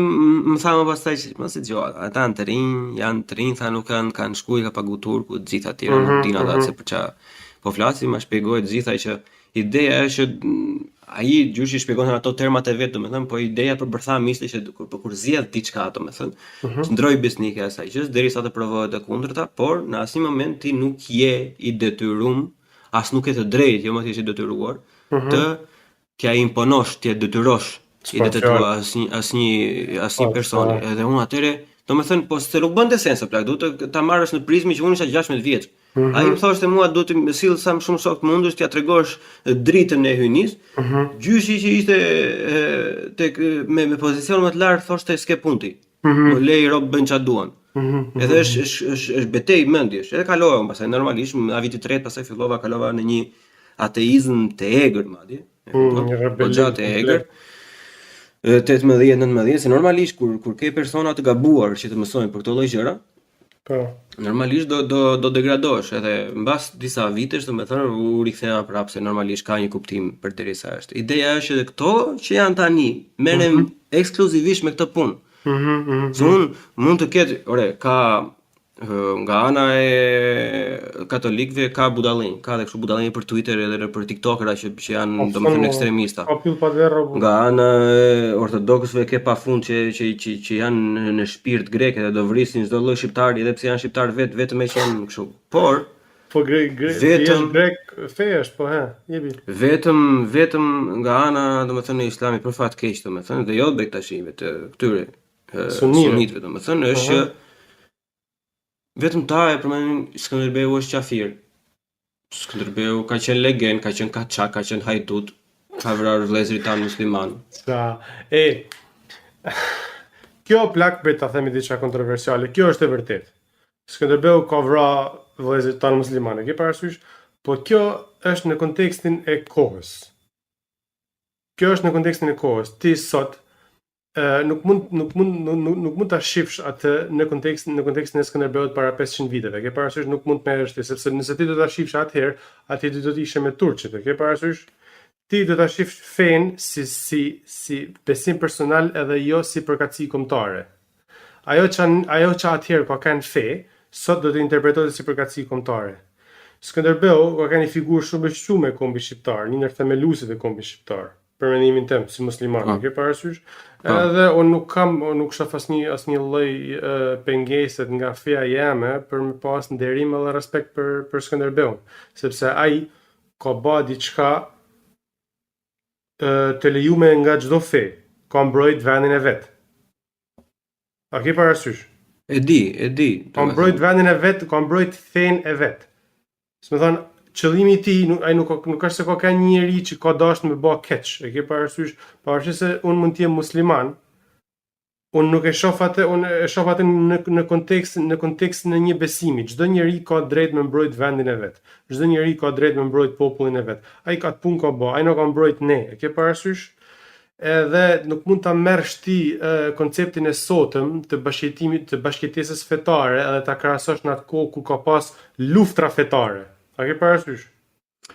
më tha më pastaj mos e dëgjoj, ata janë të rinj, tha nuk kanë shkuj, ka pagu turku, të gjitha tjerë nuk din ata se për çfarë po flasim, ma shpjegoi të gjitha që ideja është që ai gjyshi shpjegon ato termat e vet, domethënë, po ideja për bërtham ishte që kur zgjedh diçka, domethënë, ndroj besnike asaj gjës derisa të provohet e kundërta, por në asnjë moment ti nuk je i detyruar, as nuk ke të drejtë, jo më thjesht i detyruar, të t'ja imponosh, t'ja detyrosh idetë tua asnjë personi. Edhe unë atëre, domethënë, po se nuk bën sens plak, duhet ta marrësh në prizmë që unë isha 16 vjeç. Ai më thoshte mua duhet të sill sa më shumë shok të mundesh t'ja tregosh dritën e hyjnis. Gjyshi që ishte tek me pozicion më të lartë thoshte s'ke punti. Po lej rob bën ç'a duan. Edhe është betejë mendjesh. Edhe kalova pastaj normalisht në vitin 3 pastaj kalova në një ateizëm të egër madje. Po gjatë e egër. 18-19, se normalisht kur ke persona të gabuar që të mësojnë për këto lloj gjëra, po normalisht do degradosh, edhe mbas disa vitesh, domethënë u rikthea prapë se normalisht ka një kuptim përderisa është. Ideja është edhe këto që janë tani merrem ekskluzivisht me këtë punë. Se unë mund të ketë, ka nga ana e katolikëve ka budallënj, ka edhe kështu budallënj për Twitter edhe për TikTokera që janë domethënë ekstremista. Nga ana e ortodoksëve ke pafund që janë në shpirt grek dhe do vrisin çdo lloj shqiptari edhe pse janë shqiptar vetëm e janë kështu. Por vetëm grek fesh, po jepi. Vetëm nga ana domethënë e Islamit për fat keq domethënë dhe jo bektashive të këtyre sunitëve domethënë është që vetëm ta e përmendin Skënderbeu është qafir. Skënderbeu ka qenë legend, ka qenë kaçak, ka qenë hajdut, ka vrarë vëllezërit tanë musliman. Kjo plak ta themi diçka kontroversiale, kjo është e vërtetë. Skënderbeu ka vrarë vëllezërit tanë musliman, ke parasysh? Po kjo është në kontekstin e kohës. Ti sot nuk mund ta shifsh atë në kontekstin e Skënderbeut para 500 viteve. Ke parasysh nuk mund të merresh ti, sepse nëse ti do ta shifsh atëherë, aty do të ishe me turqit. Ke parasysh? Ti do ta shifsh fen si besim personal edhe jo si përkatësi kombëtare. Ajo që atëherë ka kanë fe, sot do të interpretohet si përkatësi kombëtare. Skënderbeu ka një figurë shumë e shqume e kombit shqiptar, një ndër themeluesit e kombit shqiptar. Për mendimin tim si musliman, ke parasysh? Edhe unë nuk shoh asnjë lloj pengesë nga feja jeme për me pas nderim edhe respekt për Skënderbeun, sepse ai ka bë diçka të lejuar nga çdo fe, ka mbrojt vendin e vet. A ke parasysh? E di. Ka mbrojt vendin e vet, ka mbrojt fenë e vet. S'më thënë, qëllimi i tij ai nuk është se ka një njeri që ka dashur me bë keq. E ke parasysh, pavarësisht se unë mund të jem musliman, unë nuk e shoh atë, unë e shoh atë në kontekstin e një besimi. Çdo njeri ka drejt me mbrojt vendin e vet. Çdo njeri ka drejt me mbrojt popullin e vet. Ai ka të punë ka bë, ai nuk ka mbrojt ne. E ke parasysh? Edhe nuk mund ta merresh ti konceptin e sotëm të bashkëtimit të bashkëtesës fetare edhe ta krahasosh në atë kohë ku ka pas luftra fetare. A ke parasysh?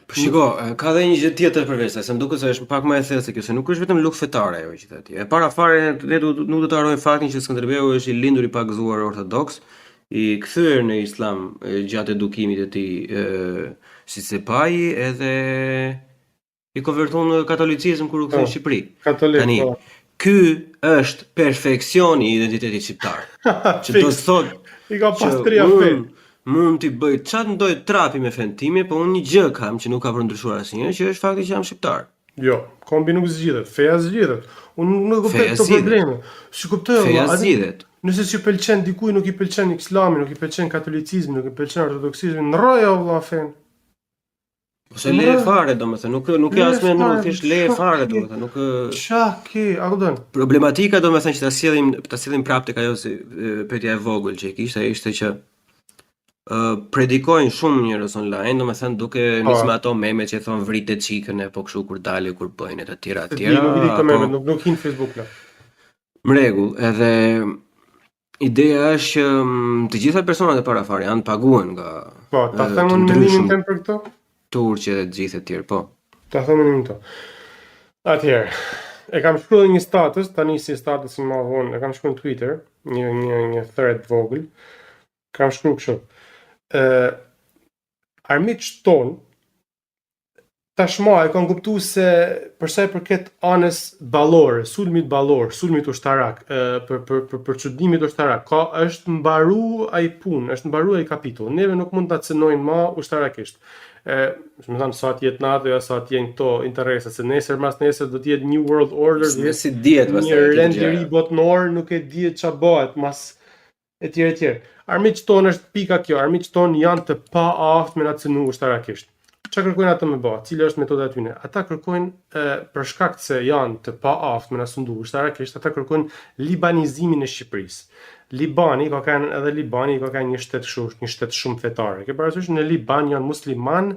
Po shiko, ka dhe një gjë tjetër përveç asaj, se më duket se është pak më e thellë se kjo, se nuk është vetëm luftë fetare ajo që thotë. E para fare ne nuk do të harrojmë faktin që Skënderbeu është i lindur i pagëzuar ortodoks, i kthyer në islam gjatë edukimit të tij si sepai edhe i konvertuar në katolicizëm kur u kthye në Shqipëri. Katolik. Tani, ky është perfeksioni i identitetit shqiptar. Që do të thotë I ka pastria fen. mund t'i bëj çat ndoj trapi me fen time, po unë një gjë kam që nuk ka për ndryshuar asnjë, që është fakti që jam shqiptar. Jo, kombi nuk zgjidhet, feja zgjidhet. Unë nuk kuptoj Feja këto zgjidhet. probleme. Si kuptoj Feja valla, zgjidhet. nëse si pëlqen dikujt, nuk i pëlqen Islami, nuk i pëlqen katolicizmi, nuk i pëlqen ortodoksizmi, ndroja valla fen. Ose leje fare, domethënë, nuk ka asnjë, nuk thjesht leje fare, domethënë, nuk Qa ke, a kupton? problematika domethënë që ta sillim prapë tek ajo si pyetja e vogël që e kishte ishte që predikojnë shumë njerëz online, domethënë duke nisur me ato meme që thon vritet çikën e po kështu kur dalë kur bëjnë e të tjera të tjera. Nuk i di këto meme, nuk hin Facebook la. Mregull, edhe ideja është që të gjitha personat e parafare janë paguhen nga Po, ta të them unë ndryshëm mendimin tim për këto? turqe dhe të gjithë të tjerë, po. Ta them mendimin këto. Atëherë, e kam shkruar një status, tani si statusin më vonë, e kam shkruar në Twitter, një thread vogël. Kam shkruar kështu. Armiqt ton tashmë e kanë kuptuar se për sa i përket anës ballore, sulmit ballor, sulmit ushtarak, për çudimit ushtarak, është mbaru ai punë, është mbaru ai kapitull. Neve nuk mund ta cënojmë më ushtarakisht. Më thënë sa të jetë NATO, ja sa të jenë këto interesa, se nesër mas nesër do të jetë New World Order, Si dihet pastaj. një rend i ri botnor, nuk e dihet ç'a bëhet, mas etj. Armiqt tonë është pika kjo, armiqt tonë janë të paaftë me na cënu ushtarakisht. Ç'a kërkojnë ata me bë? Cila është metoda e tyre? Ata kërkojnë për shkak se janë të paaftë me na sundu ushtarakisht, ata kërkojnë libanizimin e Shqipërisë. Libani ka kanë një shtet shumë fetar. Ke parasysh në Liban janë musliman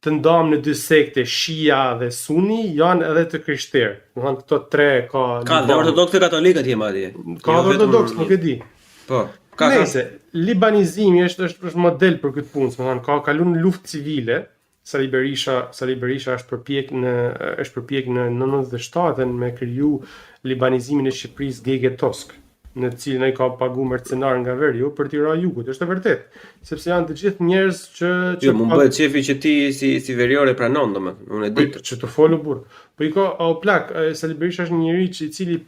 të ndamë në dy sekte, Shia dhe Suni, janë edhe të krishterë. Do thënë këto tre ka Dhe ortodoks dhe katolikët jemi atje. Ka ortodoks, nuk e di. Po. Nëse libanizimi është model për këtë punë, do thënë ka kaluar në luftë civile. Sali Berisha është përpjek në 97-ën me kriju libanizimin e Shqipërisë Gege Tosk, në të cilin ai ka pagu mercenar nga veriu për t'i ra jugut. Është e vërtetë, sepse janë të gjithë njerëz që Jo, mund bëhet shefi që ti si veriore pranon, domethënë, unë e di. Që të folu burr. Po i ka au plak, Sali Berisha është një njerëz i cili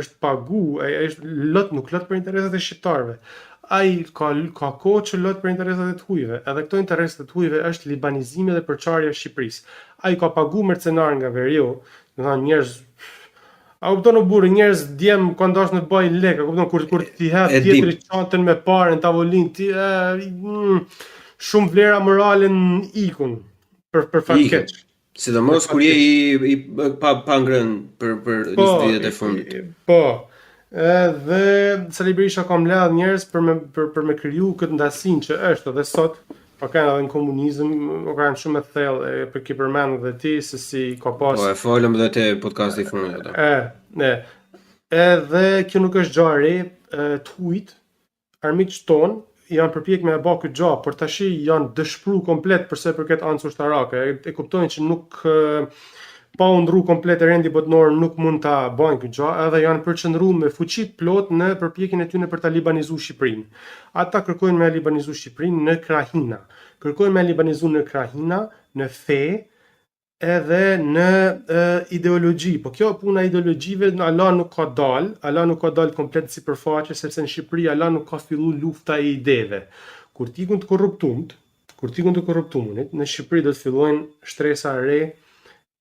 është pagu, ai është nuk lot për interesat e shqiptarëve. Ai ka kohë që lot për interesat e të hujve, edhe këto interesat e të hujve është libanizimi dhe përçarja e Shqipërisë. Ai ka pagu mercenar nga veriu, do thënë njerëz a kupton o burrë, njerëz djem kanë dashur të bëjnë lek, a kupton kur ti hedh tjetri çantën me parë në tavolinë, ti shumë vlera morale ikun për fat keq. Sidomos kur je i pa ngrën për ditët e fundit. Po. Dhe Sali Berisha ka mbledh njerëz për me kriju këtë ndasinë që është edhe sot, pa kanë edhe në komunizëm, kanë shumë të thellë për ki përmend edhe ti se si ka pas. Po e folëm edhe te podcasti i fundit ato. Edhe kjo nuk është gjë e re, të hujt, armiqt ton janë përpjek me e bë këtë gjë, por tash janë dëshpëruar komplet përse përket anës ushtarake. E kuptojnë që nuk pa u ndru komplet rendi botnor nuk mund ta bëjnë këtë gjë, edhe janë përqendruar me fuqi plot në përpjekjen e tyre për ta libanizuar Shqipërinë. Ata kërkojnë me libanizuar Shqipërinë në krahina. Kërkojnë me libanizuar në krahina, në fe, edhe në ideologji. Po kjo puna ideologjive, Allah nuk ka dal komplet sipërfaqe, sepse në Shqipëri Allah nuk ka filluar lufta e ideve. Kur tikun të korruptumunit, në Shqipëri do të fillojnë shtresa e re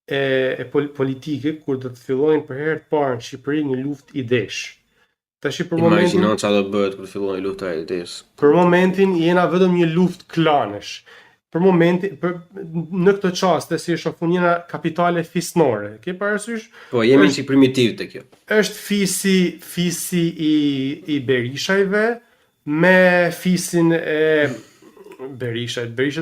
e politike, kur do të fillojnë për herë të parë në Shqipëri një luftë idesh. Tash për momentin, Imagjino çfarë do bëhet kur fillon lufta e idesë. për momentin jena vetëm një luftë klanesh. Për momentin, në këtë çaste si është funjena kapitale fisnore. Ke parasysh? Po, jemi çik primitiv te kjo. Është fisi i Berishajve me fisin e Berishajt. Berisha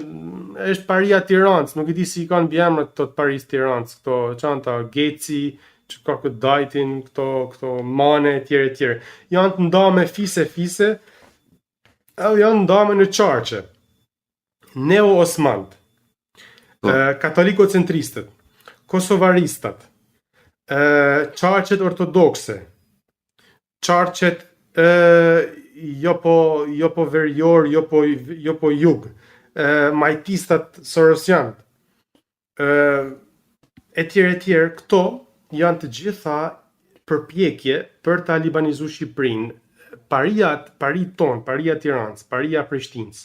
është paria e Tiranës, nuk e di si i kanë mbiemrat këto të Paris Tiranës, këto çanta Geci, që ka këtë dajtin, këto mane, etj. Janë të nda me fise, edhe janë nda me në qarqe. Neo-Osmant, katoliko-centristët, kosovaristat, qarqet ortodokse, qarqet jo po verior, jo po jug, majtistat sorosianët, etj. Këto janë të gjitha përpjekje për ta libanizuar Shqipërinë. Paria Tiranës, paria Prishtinës,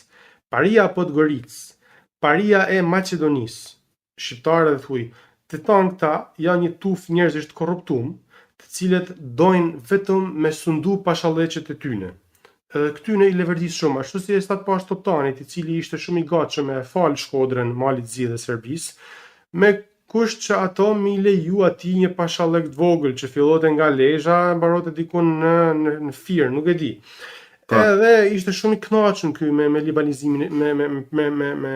paria Podgoricës, paria e Maqedonisë, shqiptarët thuj, të tanë këta janë një tuf njerëzish të korruptum, të cilët dojnë vetëm me sundu pashalleqet e tyne. Edhe këtyne i leverdis shumë, ashtu si Estat Pash Toptanit, i cili ishte shumë i gatshëm me fal Shkodrën, Malit Zi dhe Serbisë, me kusht që ato mi leju ati një pashallek të vogël që fillote nga Lezhë, mbarote dikun në Firë, nuk e di. Edhe ishte shumë i kënaqur ky me libanizimin me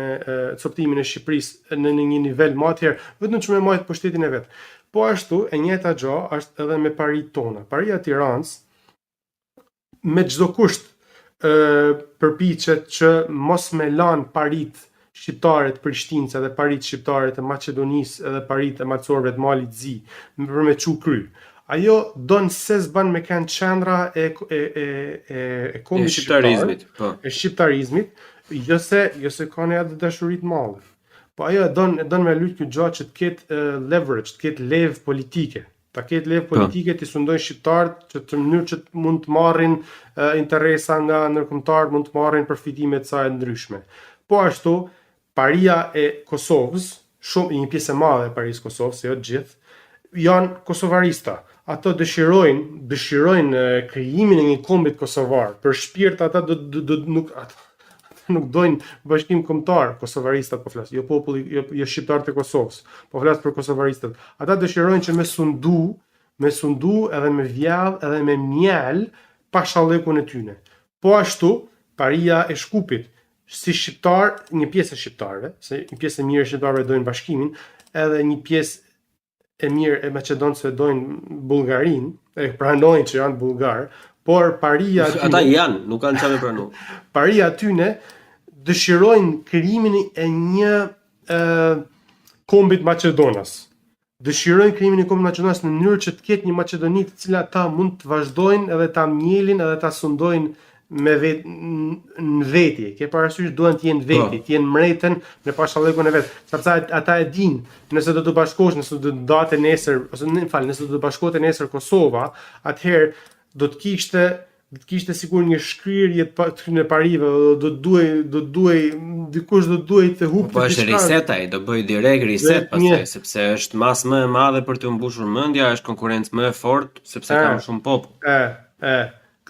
coptimin e Shqipërisë në një nivel më të tjerë, vetëm që me majt pushtetin e vet. Po ashtu e njëjta gjë është edhe me paritë tona. Paria e Tiranës me çdo kusht përpiqet që mos me lan paritë shqiptare të Prishtinës edhe paritë shqiptare të Maqedonisë edhe paritë e macorëve të Malit Zi për me çu kry. Ajo don se s'ban me kanë qendra e kombit shqiptarizmit, po. E shqiptarizmit, jo se kanë edhe dashuri të madhe. Po ajo don me lut ky gjë që të ketë leverage, të ketë levë politike. Ta ketë levë politike të sundojnë shqiptarët që të mënyrë që mund të marrin interesa nga ndërkombëtarët, mund të marrin përfitime të saj ndryshme. Po ashtu, paria e Kosovës, një pjesë e madhe e parisë Kosovës, jo të gjithë, janë kosovarista. Ato dëshirojnë krijimin e një kombit kosovar. Për shpirt ata nuk dojnë bashkim kombëtar, kosovaristat po flas, jo populli, jo shqiptarët e Kosovës, po flas për kosovaristat. Ata dëshirojnë që me sundu edhe me vjallë edhe me mjell pashallekun e tyne. Po ashtu, paria e Shkupit, si shqiptar, një pjesë e shqiptarëve, se një pjesë e mirë e shqiptarëve dojnë bashkimin, edhe një pjesë e mirë e maqedoncëve dojnë Bullgarinë, e pranojnë që janë bullgar, por paria atyne, ata janë, nuk kanë çfarë pranu. Paria atyne dëshirojnë krijimin e një kombit Maqedonas. Dëshirojnë krijimin e kombit Maqedonas në mënyrë që të ketë një Maqedoni të cilat ta mund të vazhdojnë edhe ta mjelin edhe ta sundojnë me në veti, ke parasysh duan të jenë veti, të jenë mretën në pashallekun e vet. Sepse ata e dinë, nëse do të bashkohesh, nëse do të ndatë nesër, ose nëse do të bashkohet nesër Kosova, atëherë do të kishte sikur një shkrirje në parive, dikush do duhej të hupte. Po është reset ai, do bëj direkt reset pastaj, sepse është masë më e madhe për të mbushur mendja, është konkurrencë më e fortë, sepse ka më shumë popull.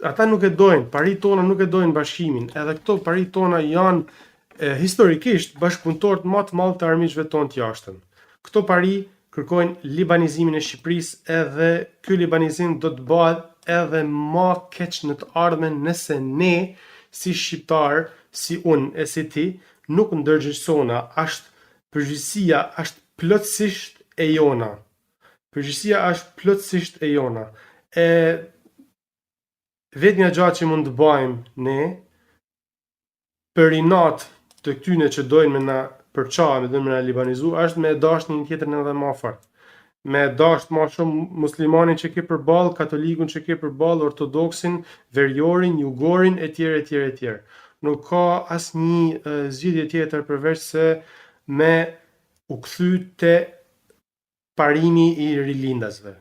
Ata nuk e dojnë, parit tona nuk e dojnë bashkimin, edhe këto parit tona janë historikisht bashkëpunëtorët më të madh të armiqve tonë të jashtëm. Këto pari kërkojnë libanizimin e Shqipërisë, edhe ky libanizim do të bëhet edhe më keq në të ardhmen nëse ne si shqiptar, si unë e si ti, nuk ndërgjegjësona, përgjegjësia është plotësisht e jona. Përgjegjësia është plotësisht e jona. Vetmja gjatë që mund të bëjmë ne për inat të këtyne që dojnë me na përçarë, me na libanizu, është me dashur një tjetrin edhe më afër. Me dashur më shumë muslimanin që ke përballë, katolikun që ke përballë, ortodoksin, veriorin, jugorin etj. Nuk ka asnjë zgjidhje tjetër përveç se me u kthy te parimi i rilindasve.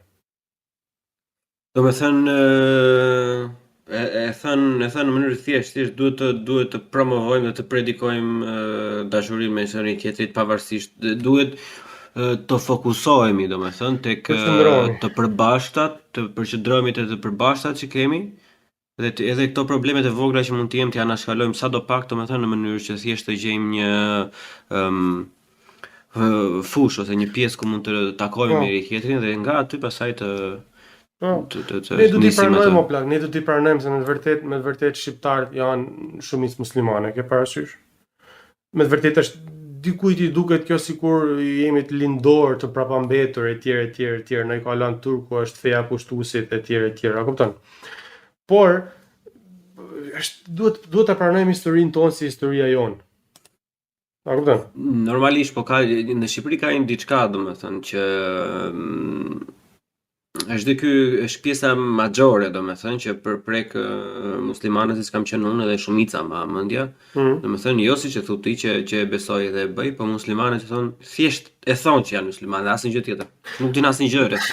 Do me thënë, e thënë në mënyrë thjesht duhet të promovojmë dhe të predikojmë dashurinë me njëri tjetrit pavarësisht, duhet të fokusohemi, domethënë, tek Përqendrohemi. të përbashkëtat, të përqendrohemi te të përbashkëtat që kemi, dhe edhe këto problemet e vogla që mund të jem të ja anashkalojmë sadopak, domethënë në mënyrë që thjesht të gjejmë një fushë ose një pjesë ku mund të takojmë njëri tjetrin dhe nga aty pastaj të Ne do t'i pranojmë o plak, ne do t'i pranojmë se me të vërtet shqiptarët janë shumicë muslimane, ke parasysh? Me të vërtet është dikujt I duket kjo sikur jemi të lindor të prapambetur etj, në I ka lënë turku është feja kushtuesit etj, a kupton? Por duhet ta pranojmë historinë tonë si historia jonë. A kupton? Normalisht, po ka në Shqipëri ka një diçka, domethënë, që është ky është pjesa majore, domethënë, që përprek muslimanët siç kam qenë unë edhe shumica më mendja. Domethënë, jo siç e thu ti që e besoj dhe e bëj, po muslimanët që thonë thjesht e thonë që janë muslimanë, asnjë gjë tjetër. Nuk din asnjë gjë rreth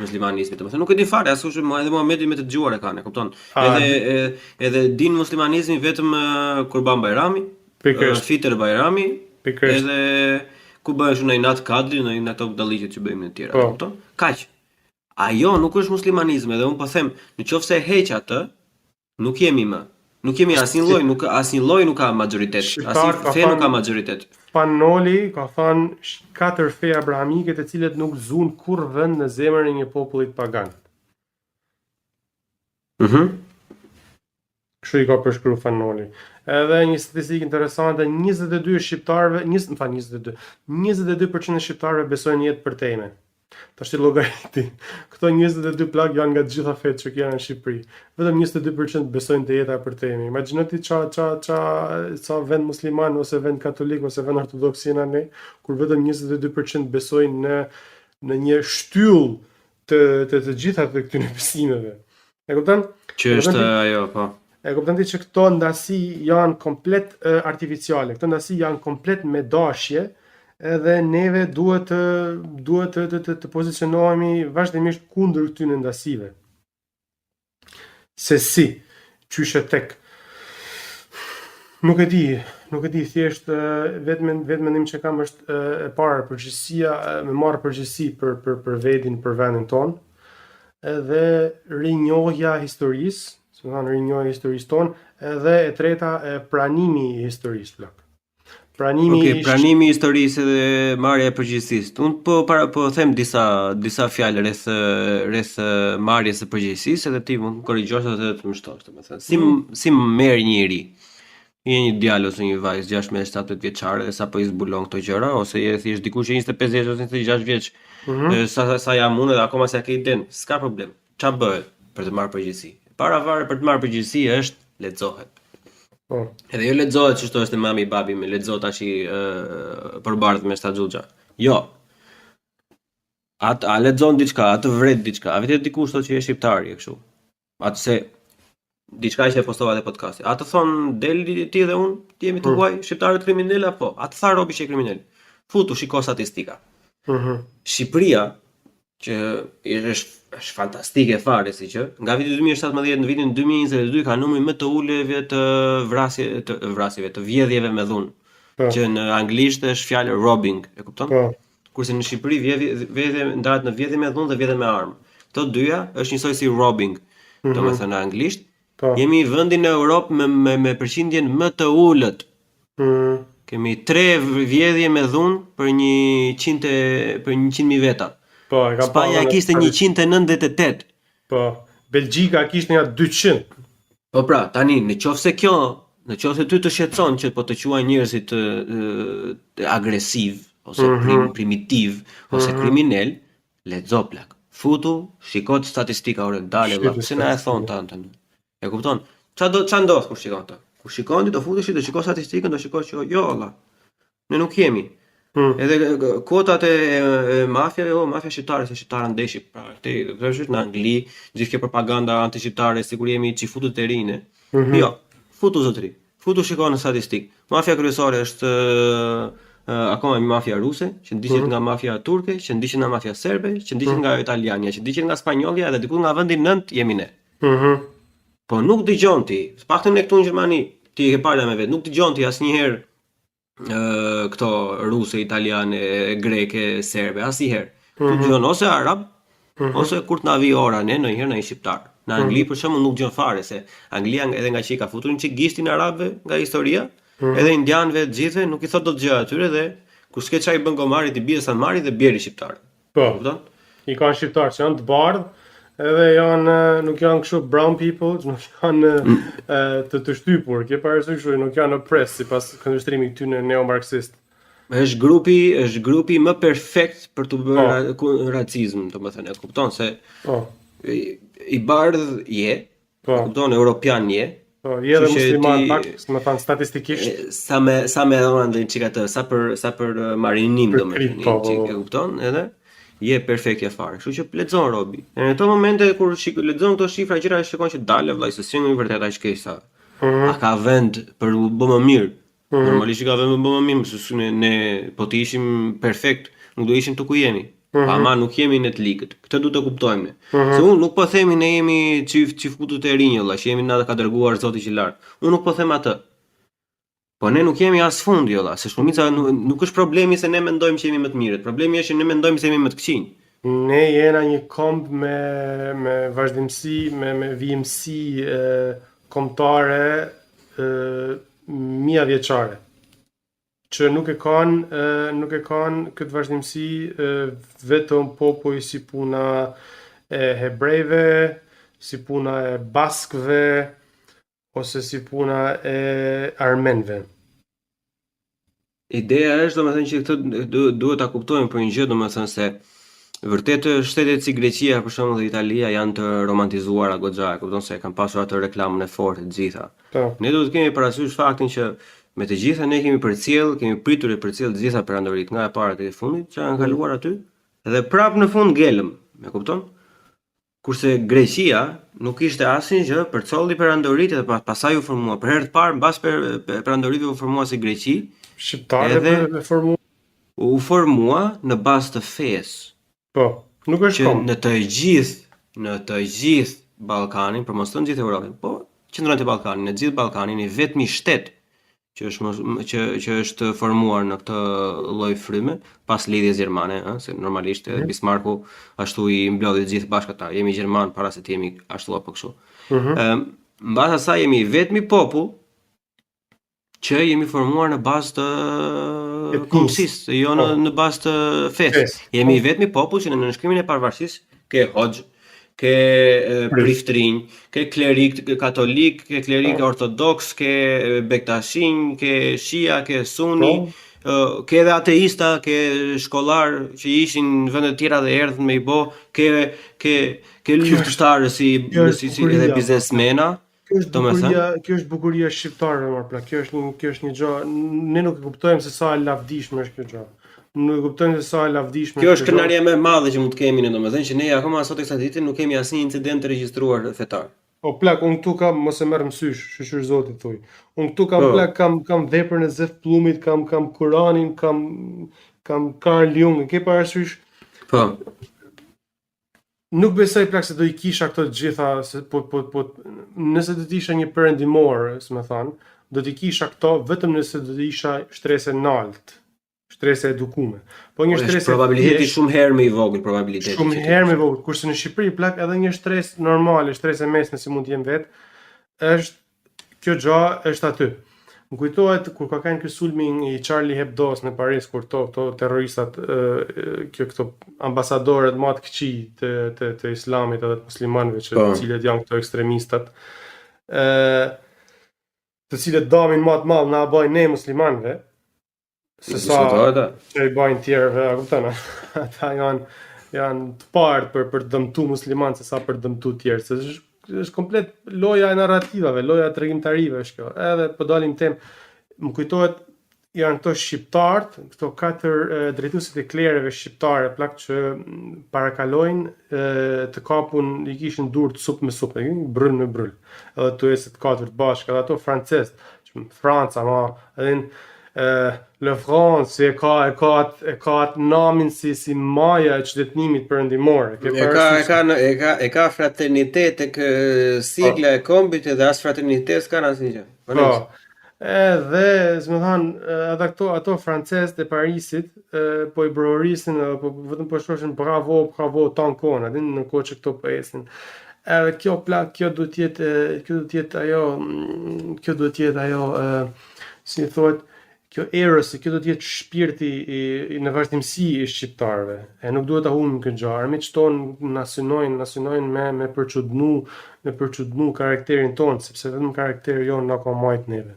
muslimanizmit. Domethënë, nuk e di fare askush, edhe Muhamedi me të dëgjuar e kanë, e kupton? Edhe din muslimanizmin vetëm Kurban Bajrami, Fitr Bajrami, edhe ku bëhesh në nat kadri, në ato dalliqet që bëjmë në tjera, e kupton? Kaq. Ajo nuk është muslimanizmi, dhe unë po them, nëse e heq atë, nuk jemi më. Nuk jemi asnjë lloj nuk ka majoritet, asnjë fe nuk ka majoritet. Panoli ka thënë 4 fe abrahamike të cilët nuk zuan kurrë vend në zemrën e një populli pagan. Kështu I ka përshkruar Fanoli. Edhe një statistikë interesante, 22% e shqiptarëve, 22% e shqiptarëve besojnë jetë për tejme. Tash llogariti. Këto 22 plak janë nga të gjitha fetë që janë në Shqipëri. Vetëm 22% besojnë te jeta për tejme. Imagjino ti ça vend musliman ose vend katolik ose vend ortodoks jena ne, kur vetëm 22% besojnë në një shtyllë të gjitha të këtyre besimeve. E kupton? Që është ajo, po. E kupton ti që këto ndasi janë komplet artificiale, këto ndasi janë komplet me dashje, edhe neve duhet të pozicionohemi vazhdimisht kundër këtyre ndasive. Se si, qyshe tek. Nuk e di, thjesht vetëm mendim që kam është e para përgjegjësia, me marrë përgjegjësi për vedin, për vendin ton, edhe rinjohja historisë, rinjohja historisë ton, edhe e treta pranimi I historisë plak. Pranimi I historisë dhe marrja e përgjegjësisë. Unë po them disa fjalë rreth marrjes së përgjegjësisë, edhe ti mund të korrigjosh edhe të më shtosh, domethënë. Si merr njëri një djalë ose një vajzë 16-17 vjeçare dhe sapo I zbulon këto gjëra, ose je thjesht dikush që 25 vjeç ose 26 vjeç, sa jam unë dhe akoma s'ka iden, s'ka problem. Ç'a bëhet për të marrë përgjegjësi? Para fare për të marrë përgjegjësi është lexohet. Edhe jo lexohet që është mami I babi me lexo tash përbardh me staxhuxha. Jo. A lexon diçka, atë vret diçka. A vetë dikush thotë që je shqiptari kështu. Atë se diçka që e postova te podcasti. Atë thon deli ti dhe unë, ti jemi të huaj shqiptarët kriminal apo? Atë tha robi që je kriminal. Futu shiko statistika. Shqipëria që është fantastike fare si që nga viti 2017 në vitin 2022 ka numrin më të ulëve të vrasjeve, të vjedhjeve me dhunë. Që në anglisht është fjalë robbing, e kupton? Kurse në Shqipëri vjedhje ndahet në vjedhje me dhunë dhe vjedhje me armë. Këto dyja është njësoj si robbing. Domethënë në anglisht jemi vendi në Europë me përqindjen më të ulët. Kemi 3 vjedhje me dhunë për 100.000 veta. Spanja kishte 198. Po, Belgjika kishte nga 200. Po pra, tani nëse ty të shqetëson që po të quaj njerëzit agresiv ose primitiv ose kriminal, lexo plak. Futu, shiko statistika ore dale valla. Pse na e thon tantën? E kupton? Ç'a ndodh kur shikon atë? Kur shikon ti do futesh, do shiko statistikën, do shikosh që jo valla. Ne nuk jemi. Edhe kotat e mafjave, mafja shqiptare, se shqiptarë ndeshi pra është në Angli, gjithë kjo propaganda anti-shqiptare, sikur jemi çifutët e rinë. Jo, futu zotëri. Futu shikon në statistikë. Mafja kryesore është akoma mafja ruse, që ndiqet nga mafja turke, që ndiqet nga mafja serbe, që ndiqet nga italiania, që ndiqet nga spanjollja dhe diku nga vendi 9 jemi ne. Po nuk dëgjon ti, paktën ne këtu në Gjermani, ti e ke parë me vet, nuk dëgjon ti asnjëherë këto ruse, italiane, greke, serbe, asnjëherë. Tu dëgjon ose arab, ose kur të na vi ora ne ndonjëherë në një shqiptar. Në Angli për shembull nuk dëgjon fare se Anglia edhe nga që i ka futur një çik gishtin arabëve nga historia, edhe indianëve të gjithëve nuk i thot dot gjë atyre dhe kur s'ke çaj bën gomarit i bie sa marri dhe bjeri shqiptar. Po. Kupton? I kanë shqiptarë që janë të bardhë, edhe janë nuk janë kështu brown people, nuk janë të shtypur, ke parasysh kështu, nuk janë oppressed sipas këndvështrimit këtyre neomarksist. Është grupi më perfekt për të bërë racizëm, domethënë, e kupton se Po. i bardh je, Po. kupton, europian je. Po, je edhe Kështu që musliman ti- pak, si më thanë statistikisht. Sa me dhona ndonjë çik atë, sa për marinin Për domethënë, krip, po, një çik, po. e kupton? Edhe je perfektja fare. Kështu që lexon Robi. E në ato momente kur lexon këto shifra gjëra shikon që dalë vllai se sjellin vërtet aq keq sa. A ka vend për u bë më mirë? Normalisht i ka vend për u bë më mirë, se ne po të ishim perfekt, nuk do ishim të ku jemi. Ama nuk jemi në të ligët. Këtë duhet të kuptojmë ne. Se unë nuk po themi ne jemi çifutut e rinj, valla, që jemi na ka dërguar Zoti që lart. Unë nuk po them atë. Po ne nuk jemi as fundi, valla, se shumica nuk është problemi se ne mendojmë që jemi më të mirët. Problemi është që ne mendojmë se jemi më të këqinj. Ne jena një komb me vazhdimsi, me vijimsi kombëtare mia vjeçare. Që nuk e kanë këtë vazhdimsi vetëm populli si puna e hebrejve, si puna e baskëve, ose si puna e armenëve. Ideja është domethënë që këtë duhet ta kuptojmë për një gjë, domethënë se vërtet shtetet si Greqia për shembull dhe Italia janë të romantizuara goxha, kupton se kanë pasur atë reklamën e fortë të gjitha. Po. Ne duhet të kemi parasysh faktin që me të gjitha ne kemi pritur e përcjell të gjitha perandorit nga e para deri në fundit që kanë kaluar aty dhe prap në fund ngelëm, e kupton? Kurse Greqia nuk ishte asnjë gjë, përcolli perandorit dhe pastaj u formua për herë të parë mbas perandoritëve u formua si Greqi, Shqiptarët Edhe- me formu. u formua në bazë të fesë. Po, nuk është Që komb. në të gjithë Ballkanin, për mos të gjithë Europën, po qendrën e Ballkanit, në të gjithë Ballkanin, i vetmi shtet që është formuar në këtë lloj fryme pas lidhjes gjermane, se normalisht Bismarcku ashtu i mblodhi të gjithë bashkë ata. Jemi gjerman para se të jemi ashtu apo kështu. Mbas asaj jemi i vetmi popull që jemi formuar në bazë të kombësisë, jo në bazë të fesë. Fesë. Jemi i vetmi popull që në nënshkrimin e pavarësisë ke hoxh, ke priftrinj, ke klerik katolik, ke klerik ortodoks, ke bektashin, ke shia, ke suni, ke edhe ateista, ke shkollar që ishin në vende të tjera dhe erdhën me i bë, ke luftëtarë si edhe biznesmena. Kjo është bukuria shqiptare, më plak. Kjo është një gjë, ne nuk e kuptojmë se sa e lavdishme është kjo gjë. Nuk e kuptojmë se sa e lavdishme. Kjo është kënaqësia më e madhe që mund të kemi ne, domethënë që ne akoma sot kësaj dite nuk kemi asnjë incident të regjistruar fetar. O plak, unë këtu kam, mos e merr mësysh, shqyr Zotit thuj. Unë këtu kam plak, kam veprën e Zef Plumit, kam Kuranin, kam Carl Jung, ke parasysh? Po. Nuk besoj plak se do i kisha këto të gjitha, se po nëse do të isha një perëndimor, si më thon, do t'i kisha këto vetëm nëse do të isha shtrese nalt, shtrese edukume. Po një shtres probabiliteti shumë herë më i vogël, probabiliteti. Shumë herë më i vogël, kurse në Shqipëri plak edhe një shtres normale, shtrese mesme si mund të jem vet, është kjo gjë është aty. Më kujtohet kur ka kanë ky sulmi i Charlie Hebdo's në Paris kur këto terroristat këto ambasadorët më të këqij të islamit edhe të muslimanëve që të cilët janë këto ekstremistat të cilët damin më të madh na bajnë ne muslimanëve se sa që i bajnë tjerëve, a kupton? Ata janë të parë për të dëmtuar muslimanë se sa për të dëmtuar tjerë, se është komplet loja e narrativave, loja e tregimtarive është kjo. Edhe po dalim temë, më kujtohet janë këto shqiptarët, këto 4 drejtuesit e klerëve shqiptare plak që parakalojnë të kapun, i kishin dur të supë me supë, bryll me bryll. Edhe tuesit 4 bashkë, edhe ato francezë, Franca, edhe Le France e ka namin si maja e qytetënimit perëndimor. E ka fraternitet tek sigla e kombit edhe as fraternitet s'ka asnjë gjë. Po. Edhe, s'me thanë, edhe ato francezët e Parisit, po i brorisin, po vetëm po shoshin bravo, ton kona, din në kohë që këto po esin. Edhe kjo do t'jetë ajo, si thotë, kjo erosi, kjo do t'jetë shpirti në vazhdimsi i shqiptarëve. E nuk duhet ta humbim këtë gjë. Armiqtë tonë na synojnë me përçudnu karakterin tonë, sepse vetëm karakteri jonë na ka majt neve.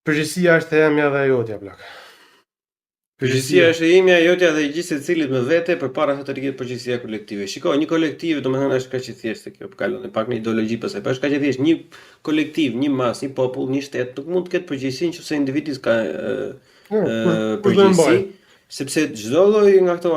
Përgjegjësia është e jemja dhe e jotja, plak. Përgjegjësia është e imja, jotja dhe i gjithë secilit me vete përpara se të riket përgjegjësia kolektive. Shiko, një kolektiv, domethënë është kaq i thjeshtë kjo, kalon pak në ideologji pastaj, po është kaq i thjeshtë një kolektiv, një mas, një popull, një shtet nuk mund të ketë përgjegjësi nëse individi ka përgjegjësi, sepse çdo lloj nga këto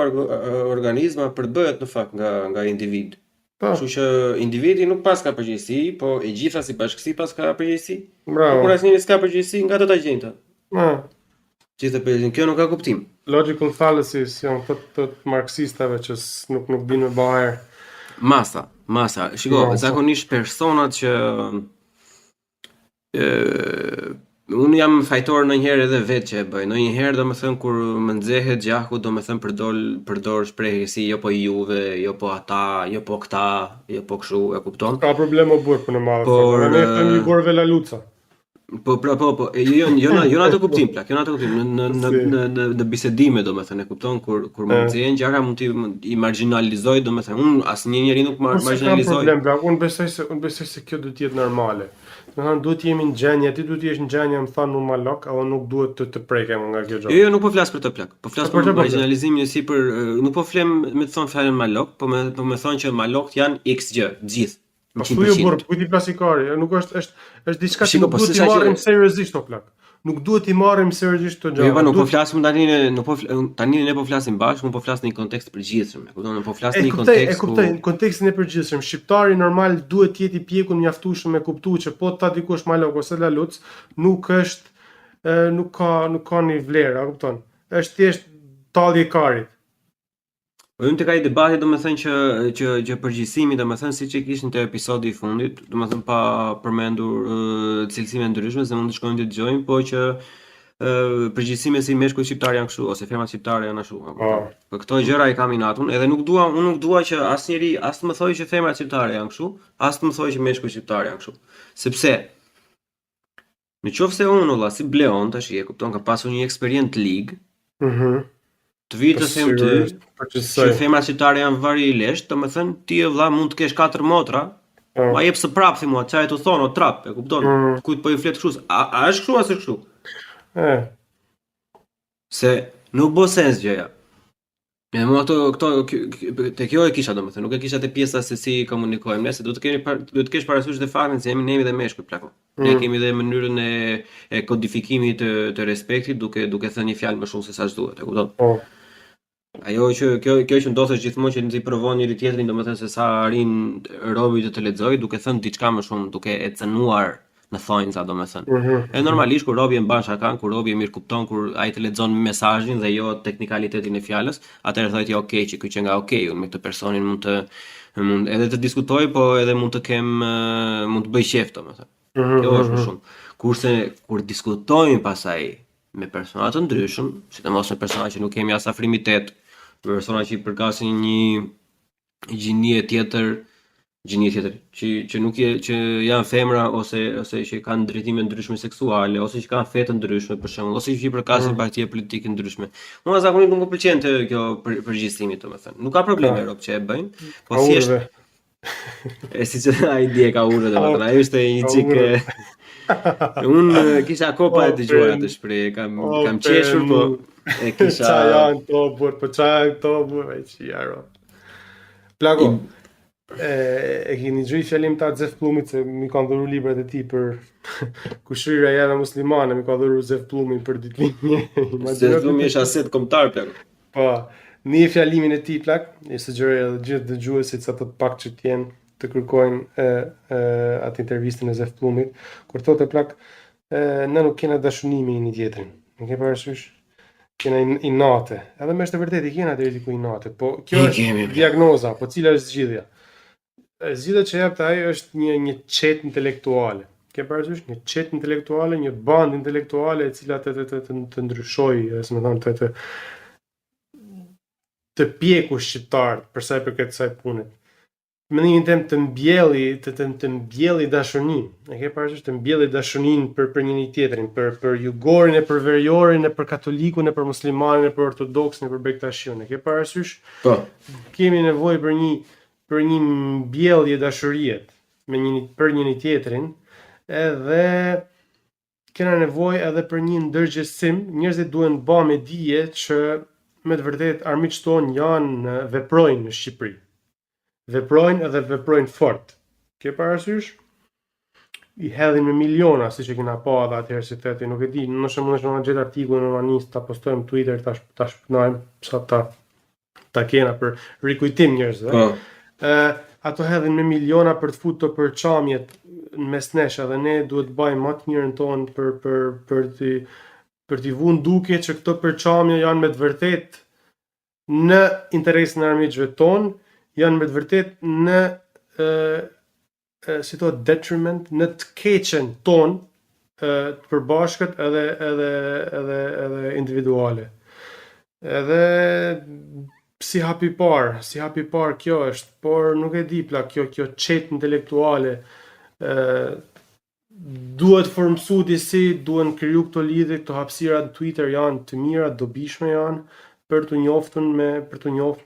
organizma përbëhet në fakt nga individ. Kështu që individi nuk pas ka përgjegjësi, po e gjitha si bashkësi pas ka përgjegjësi. Bravo. Kur asnjëri s'ka përgjegjësi, nga do ta gjejnë ta? Gjithë përgjegjësin, kjo nuk ka kuptim. Logical fallacies janë të marksistave që nuk dinë me baher. Masa. Shiko, zakonisht personat që unë jam fajtor ndonjëherë edhe vetë që e bëj. Ndonjëherë domethënë kur më nxehet gjaku, domethënë përdor shprehje si jo po juve, jo po ata, jo po këta, jo po kështu, e kupton? Ka problem o burr punë madhe. Ne themi gorve la luca. Po, jo në atë kuptim, plak, jo në atë kuptim, në bisedime domethënë, e kupton kur më nxehen gjaka mund i marginalizoj, domethënë unë asnjë njeri nuk marginalizoj. Problem, plak, unë besoj se kjo duhet të jetë normale. Domethënë duhet të jemi në gjendje, ti duhet të jesh në gjendje, më thanë unë malok, edhe nuk duhet të prekem nga kjo gjë. Jo, nuk po flas për të, plak. Po flas për marginalizimin e sipër, nuk po flem me të thonë fjalën malok, po me thonë që malokët janë X gjë, gjithë. Ashtu jo burr, kujt i plasikari, nuk është diçka që nuk duhet të marrim seriozisht o plak. Nuk duhet i marrim seriozisht këto gjëra. Jo, nuk po flasim tani ne po flasim bashkë, unë po flas në një kontekst të përgjithshëm. E kupton, po flas në një kontekst. E kuptoj, në kontekstin e përgjithshëm, shqiptari normal duhet të jetë i pjekur mjaftueshëm me kuptuar që po ta dikush malok ose laluc, nuk ka një vlerë, e kupton. Është thjesht tallje karit. Po unë të ka i debati domethënë që përgjegjësimi domethënë siç e kishin te episodi i fundit, domethënë pa përmendur cilësime ndryshme se mund të shkojnë të dëgjojnë, po që përgjegjësimi si meshkujt shqiptar janë kështu ose femrat shqiptare janë ashtu. Po këto gjëra i kam inatun, edhe unë nuk dua që asnjëri as të më thojë që femrat shqiptare janë kështu, as të më thojë që meshkujt shqiptar janë kështu. Sepse nëse unë valla si Bleon tash e kupton ka pasur një eksperiencë lig. Të vi të them ty që femrat shqiptare janë vari i lesht, domethënë ti vëlla mund të kesh 4 motra, ma jep së prapë mua, çaj të thonë o trap, e kupton? Kujt po i flet kështu? A është kështu as është kështu? Se nuk bë sens gjëja. E mua te kjo e kisha domethënë, nuk e kisha te pjesa se si komunikojmë, ne se duhet të kesh parasysh dhe faktin se jemi dhe meshkuj plako. Ne kemi dhe mënyrën e kodifikimit të respektit duke thënë një fjalë më shumë se sa duhet, e kupton? Ajo që kjo që ndodhet gjithmonë që ti provon njëri tjetrin, domethënë se sa arrin robi të lexoj, duke thënë diçka më shumë, duke e cënuar në thonjza, domethënë. E normalisht kur robi e mban shakan, kur robi e mirë kupton, kur ai të lexon mesazhin dhe jo teknikalitetin e fjalës, atëherë thotë okay, që ky që nga okay, unë me këtë personin mund edhe të diskutoj, po edhe mund të bëj qef, domethënë. Kjo është më shumë. Kurse kur diskutojmë pasaj me persona të ndryshëm, sidomos me persona që nuk kemi as afrimitet, persona që i përkasin një gjinie tjetër që nuk që janë femra ose që kanë drejtime ndryshme seksuale ose që kanë fetë ndryshme për shembull, ose që i përkasin partie politike ndryshme. Mua zakonisht nuk më pëlqen kjo përgjegjësimi, domethënë. Nuk ka probleme rob që e bëjnë, po thjesht siç ai di e ka urë domethënë, ai është një çik unë kisha kopa e dëgjuar atë shprehje, kam qeshur, po e kisha. Qa janë to burr, çjaro. Plago. E keni dëgjuar fjalim ta Xef Plumit se mi kanë dhëruar librat e tij për kushërira jave muslimane, mi ka dhëruar Xef Plumin për ditëlindjen. Xef Plumi është aset kombëtar plak. Po, një fjalimin e tij plak, e sugjeroj edhe gjithë dëgjuesit sa të pak që t'jenë të kërkojnë atë intervistën e Xef Plumit, kur thotë plak, ne nuk kena dashuni me një tjetrin. Nuk e parasysh, kena inate. Edhe me është e vërtetë kena deri diku inate, po kjo është diagnoza, po cila është zgjidhja? Zgjidhja që jep ai është një çet intelektuale. Ke parasysh një qet intelektuale, një band intelektuale e cila të ndryshoj, si më thonë, të pjeku shqiptarët për sa i përket kësaj pune. Mendimin tim të mbjelli dashurinë. E ke parasysh të mbjelli dashurinë për njëri tjetrin, për jugorin e për veriorin e për katolikun e për muslimanin e për ortodoksin e për bektashin. E ke parasysh? Po. Kemi nevojë për një mbjellje dashurie për njëri tjetrin, edhe kena nevojë edhe për një ndërgjegjësim. Njerëzit duhen bë me dije që me të vërtetë armiqtë tonë janë veprojnë në Shqipëri. Veprojnë edhe veprojnë fort. Ke parasysh? I hedhin me miliona, siç e kena pa edhe atëherë si theti, nuk e di, nëse mundesh në gjetë artikullin në manis ta postojmë në Twitter ta shpëtojmë sa ta kena për rikujtim njerëzve. Po. Ato hedhin me miliona për të futur për çamjet në mes nesh, edhe ne duhet të bëjmë më të mirën tonë për t'i vënë duke që këto përçamje janë me të vërtet në interesin e armiqve tonë, janë me të vërtet në si thot detriment, në të keqen tonë të përbashkët edhe individuale. Edhe si hapi parë kjo është, por nuk e di plak, kjo qet intelektuale duhet formsu disi, duhen kriju këto lidhje, këto hapësira në Twitter janë të mira, dobishme janë për të njoftur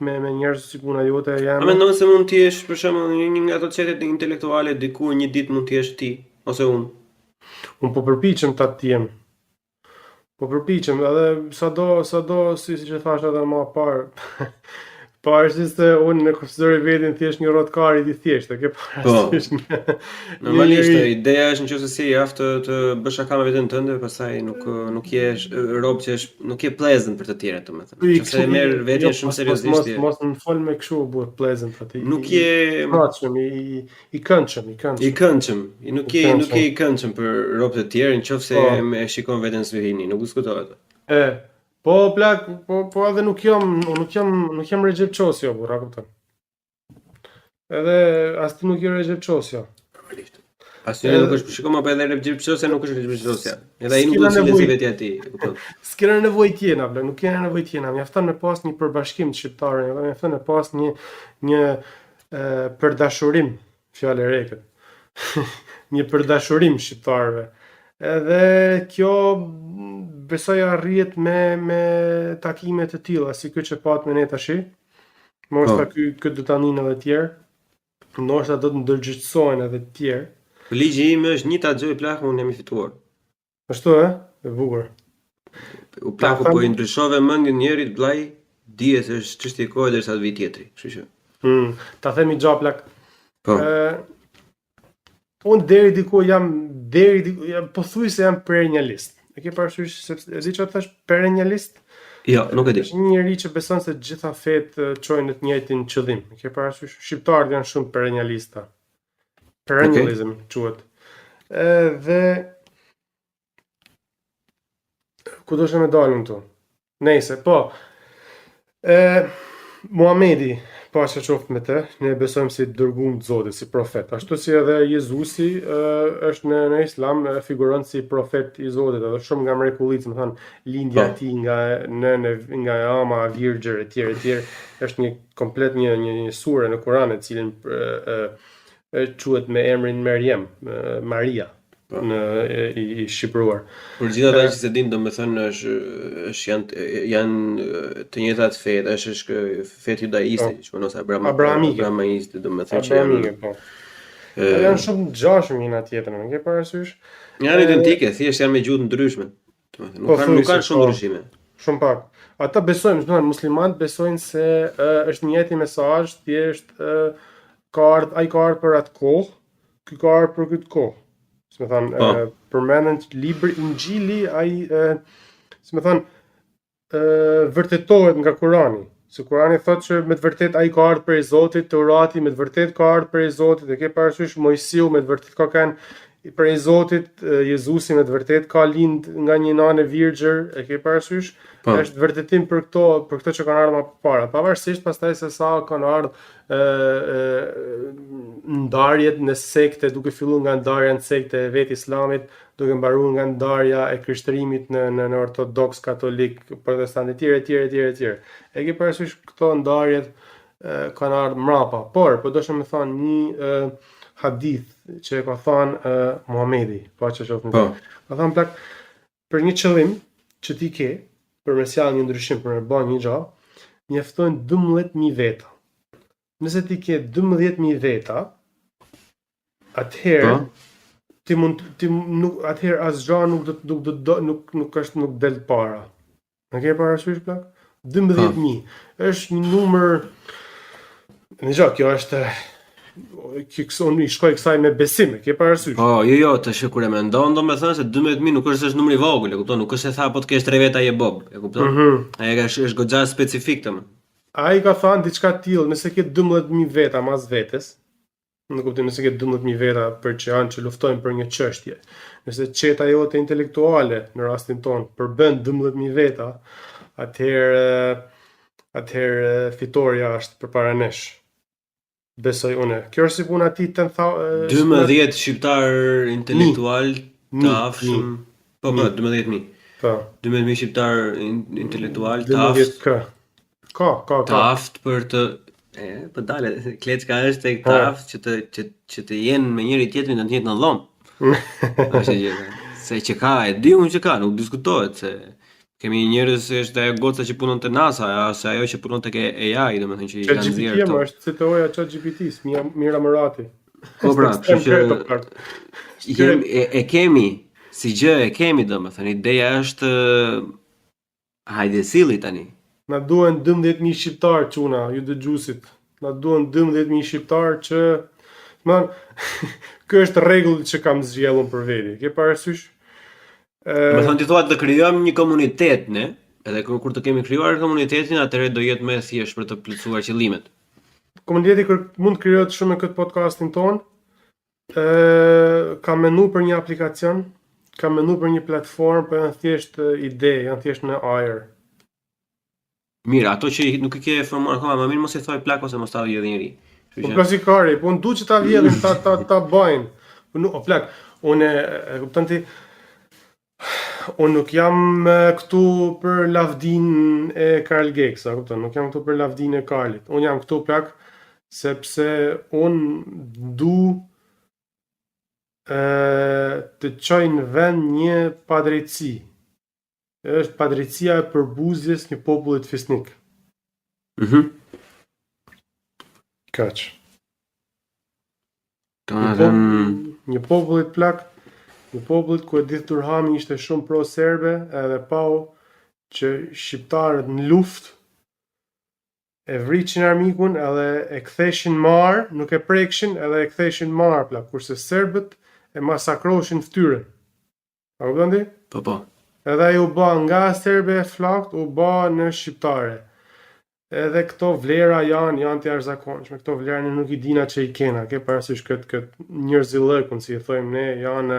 me njerëz si puna jote A mendon se mund të jesh për shembull një nga ato çetet intelektuale diku një ditë mund të jesh ti ose unë? Unë po përpiqem ta të jem. Po përpiqem edhe sado si që thash edhe më parë. Pavarësisht se unë në konsideroj veten thjesht një rotkar I thjeshtë, ke parasysh. Normalisht ideja është nëse si aftë të bësh shaka me veten tënde, pastaj nuk je rob që nuk je pleasant për të tjerët, domethënë. Nëse e merr veten shumë seriozisht. Mos më fol me kështu bëhet pleasant aty. Nuk je I këndshëm. Nuk je I këndshëm për rob të tjerë nëse e shikon veten si hini, nuk diskutohet. Po plak, po edhe nuk jam Recep Çosja, burra, kupton. Edhe as ti nuk je Recep Çosja. Normalisht. Asnjë nuk është shikoj më edhe Recep Çosja nuk është Recep Çosja. Edhe ai nuk është si vetja e tij, kupton. S'kena nevojë tjena, plak, nuk kena nevojë tjena. Mjafton me pas një përbashkim shqiptar, mjafton me pas një përdashurim, fjalë e reket. Një përdashurim shqiptarëve. Edhe kjo besoj arrihet me takime të tilla, si ky që pat me ne tash. Ndoshta ky do ta nin edhe të tjerë. Ndoshta do të ndërgjigjesohen edhe të tjerë. Ligji im është një ta xhoj plak, unë jam I fituar. Ashtu e bukur. U plaku po I ndryshove mendjen njerit vllai, dihet se është çështje kohe derisa të vi tjetri, kështu që. Ta themi xhaplak. Po. Unë deri pothuajse jam perennialist. E ke parasysh sepse e di çfarë thash perennialist? Jo, nuk e di. Është një njerëz që beson se të gjitha fetë çojnë në të njëjtin qëllim. E ke parasysh shqiptarët janë shumë perennialista. Perennialism quhet. Dhe ku do të më dalëm këtu? Nëse po. Muhamedi Pasha qoftë me të, ne besojmë si dërguar të Zotit, si profet. Ashtu si edhe Jezusi është në Islam figuron si profet I Zotit, edhe shumë nga mrekullitë, më thënë, lindja e tij nga ama virgjër e tjerë, është një komplet një sure në Kur'an e cilën quhet me emrin Maryam, Maria. I shqipruar. Për gjithë ata që se din, domethënë janë të njëjtat fetë, është fetë judaiste, që ose abrahamiste, domethënë që janë po. Janë shumë të ngjashëm njëra tjetrën, e ke parasysh? Janë identike, thjesht janë me gjuhë ndryshme. Domethënë nuk kanë shumë ndryshime. Shumë pak. Ata besojnë, domethënë muslimanët besojnë se është një njëjti mesazh, thjesht ai ka ardhur për atë kohë, ky ka ardhur për këtë kohë. Si më thënë, përmenden libri Injili, si më thënë, vërtetohet nga Kurani. Se Kurani thotë që me të vërtet ai ka ardhur prej Zotit, Teurati me të vërtet ka ardhur prej Zotit, e ke parasysh Mojsiu me të vërtet ka kanë prej Zotit, Jezusi me të vërtet ka lind nga një nane virgjër, e ke parasysh? Po. Është vërtetim për këto që kanë ardhur më parë. Pavarësisht pastaj se sa kanë ardhur ndarjet në sekte, duke filluar nga ndarja në sekte e vet Islamit, duke mbaruar nga ndarja e krishtërimit në ortodoks, katolik, protestant etj. E ke parasysh këto ndarjet kanë ardhur mrapa, por doshta më thonë një hadith që e ka thënë Muhamedi, paqja qoftë mbi. Ka thënë plak për një qëllim që ti ke, për me sjell një ndryshim, për me bën një gjë, mjaftojnë 12.000 veta. Nëse ti ke 12.000 veta, atëherë atëherë asgjë nuk del para. Në ke parasysh plak? 12.000. Është një numër. Në gjë, kjo është i shkoj kësaj me besim, ke parasysh? Po, jo, tash kur e mendon, domethënë se 12.000 nuk është numër i vogël, e kupton? Nuk është se tha po të kesh 3 veta je bob, e kupton? Ai është goxha specifik domun. Ai ka thënë diçka të tillë, nëse ke 12.000 veta mas vetes, në kuptim nëse ke 12.000 veta për që luftojnë për një çështje. Nëse çeta jote intelektuale në rastin ton përbën 12.000 veta, atëherë fitoria është përpara nesh. Besoj unë. Kjo është si puna e tij 12 shqiptar intelektual të afshëm. Po, 12.000. Po. 12.000 shqiptar intelektual të aftë. Ka. Të aftë për të po dale, Klecka është tek të aftë që të jenë me njëri tjetrin të jetë në dhomë. Është gjë. Se që ka, e di unë që ka, nuk diskutohet se kemi njerëz që është ajo goca që punon te NASA, ose ajo që punon tek AI, domethënë që i kanë nxjerrë këto. Është CTO-ja ChatGPT-s, Mira Murati. Po pra, e kemi si gjë, e kemi domethënë, ideja është hajde silli tani. Na duhen 12.000 shqiptar çuna, ju dëgjuesit. Na duhen 12.000 shqiptar që ky është rregull që kam zgjedhur për veti. Ke parasysh? Me thonë ti thua të krijojmë një komunitet, ne? Edhe kur të kemi krijuar komunitetin, atëherë do jetë më e thjeshtë për të plotësuar qëllimet. Komuniteti mund të krijohet shumë në këtë podcastin ton. Kam menuar për një aplikacion, kam menuar për një platformë, për janë thjesht ide, janë thjesht në ajër. Mirë, ato që nuk i ke formuar akoma, më mirë mos i thoj plak ose mos ta vjedh njëri. Po klasikari, po ndu që ta vjedhin, ta bajnë. O plak, unë e kupton ti. Unë nuk jam këtu për lavdin e Karl Gex, a kupton? Nuk jam këtu për lavdin e Karlit. Unë jam këtu plak sepse unë du të çoj në vend një padrejtësi. Është padrejtësia e përbuzjes një populli të fisnik. Kaq. Një popullit plak, një popullit ku Edith Durhami ishte shumë pro-serbe, edhe pau që shqiptarët në luft e vriqin armikun edhe e ktheshin marr, nuk e prekshin edhe e ktheshin marr plak, kurse serbët e masakroshin fytyrën. A kupton ti? Po. Edhe ai u bë nga serbe e flakt, u bë në shqiptare. Edhe këto vlera janë të jashtëzakonshme. Këto vlera ne nuk i dina që i kena. Ke parasysh këtë njerëzillëkun, si e thojmë ne, janë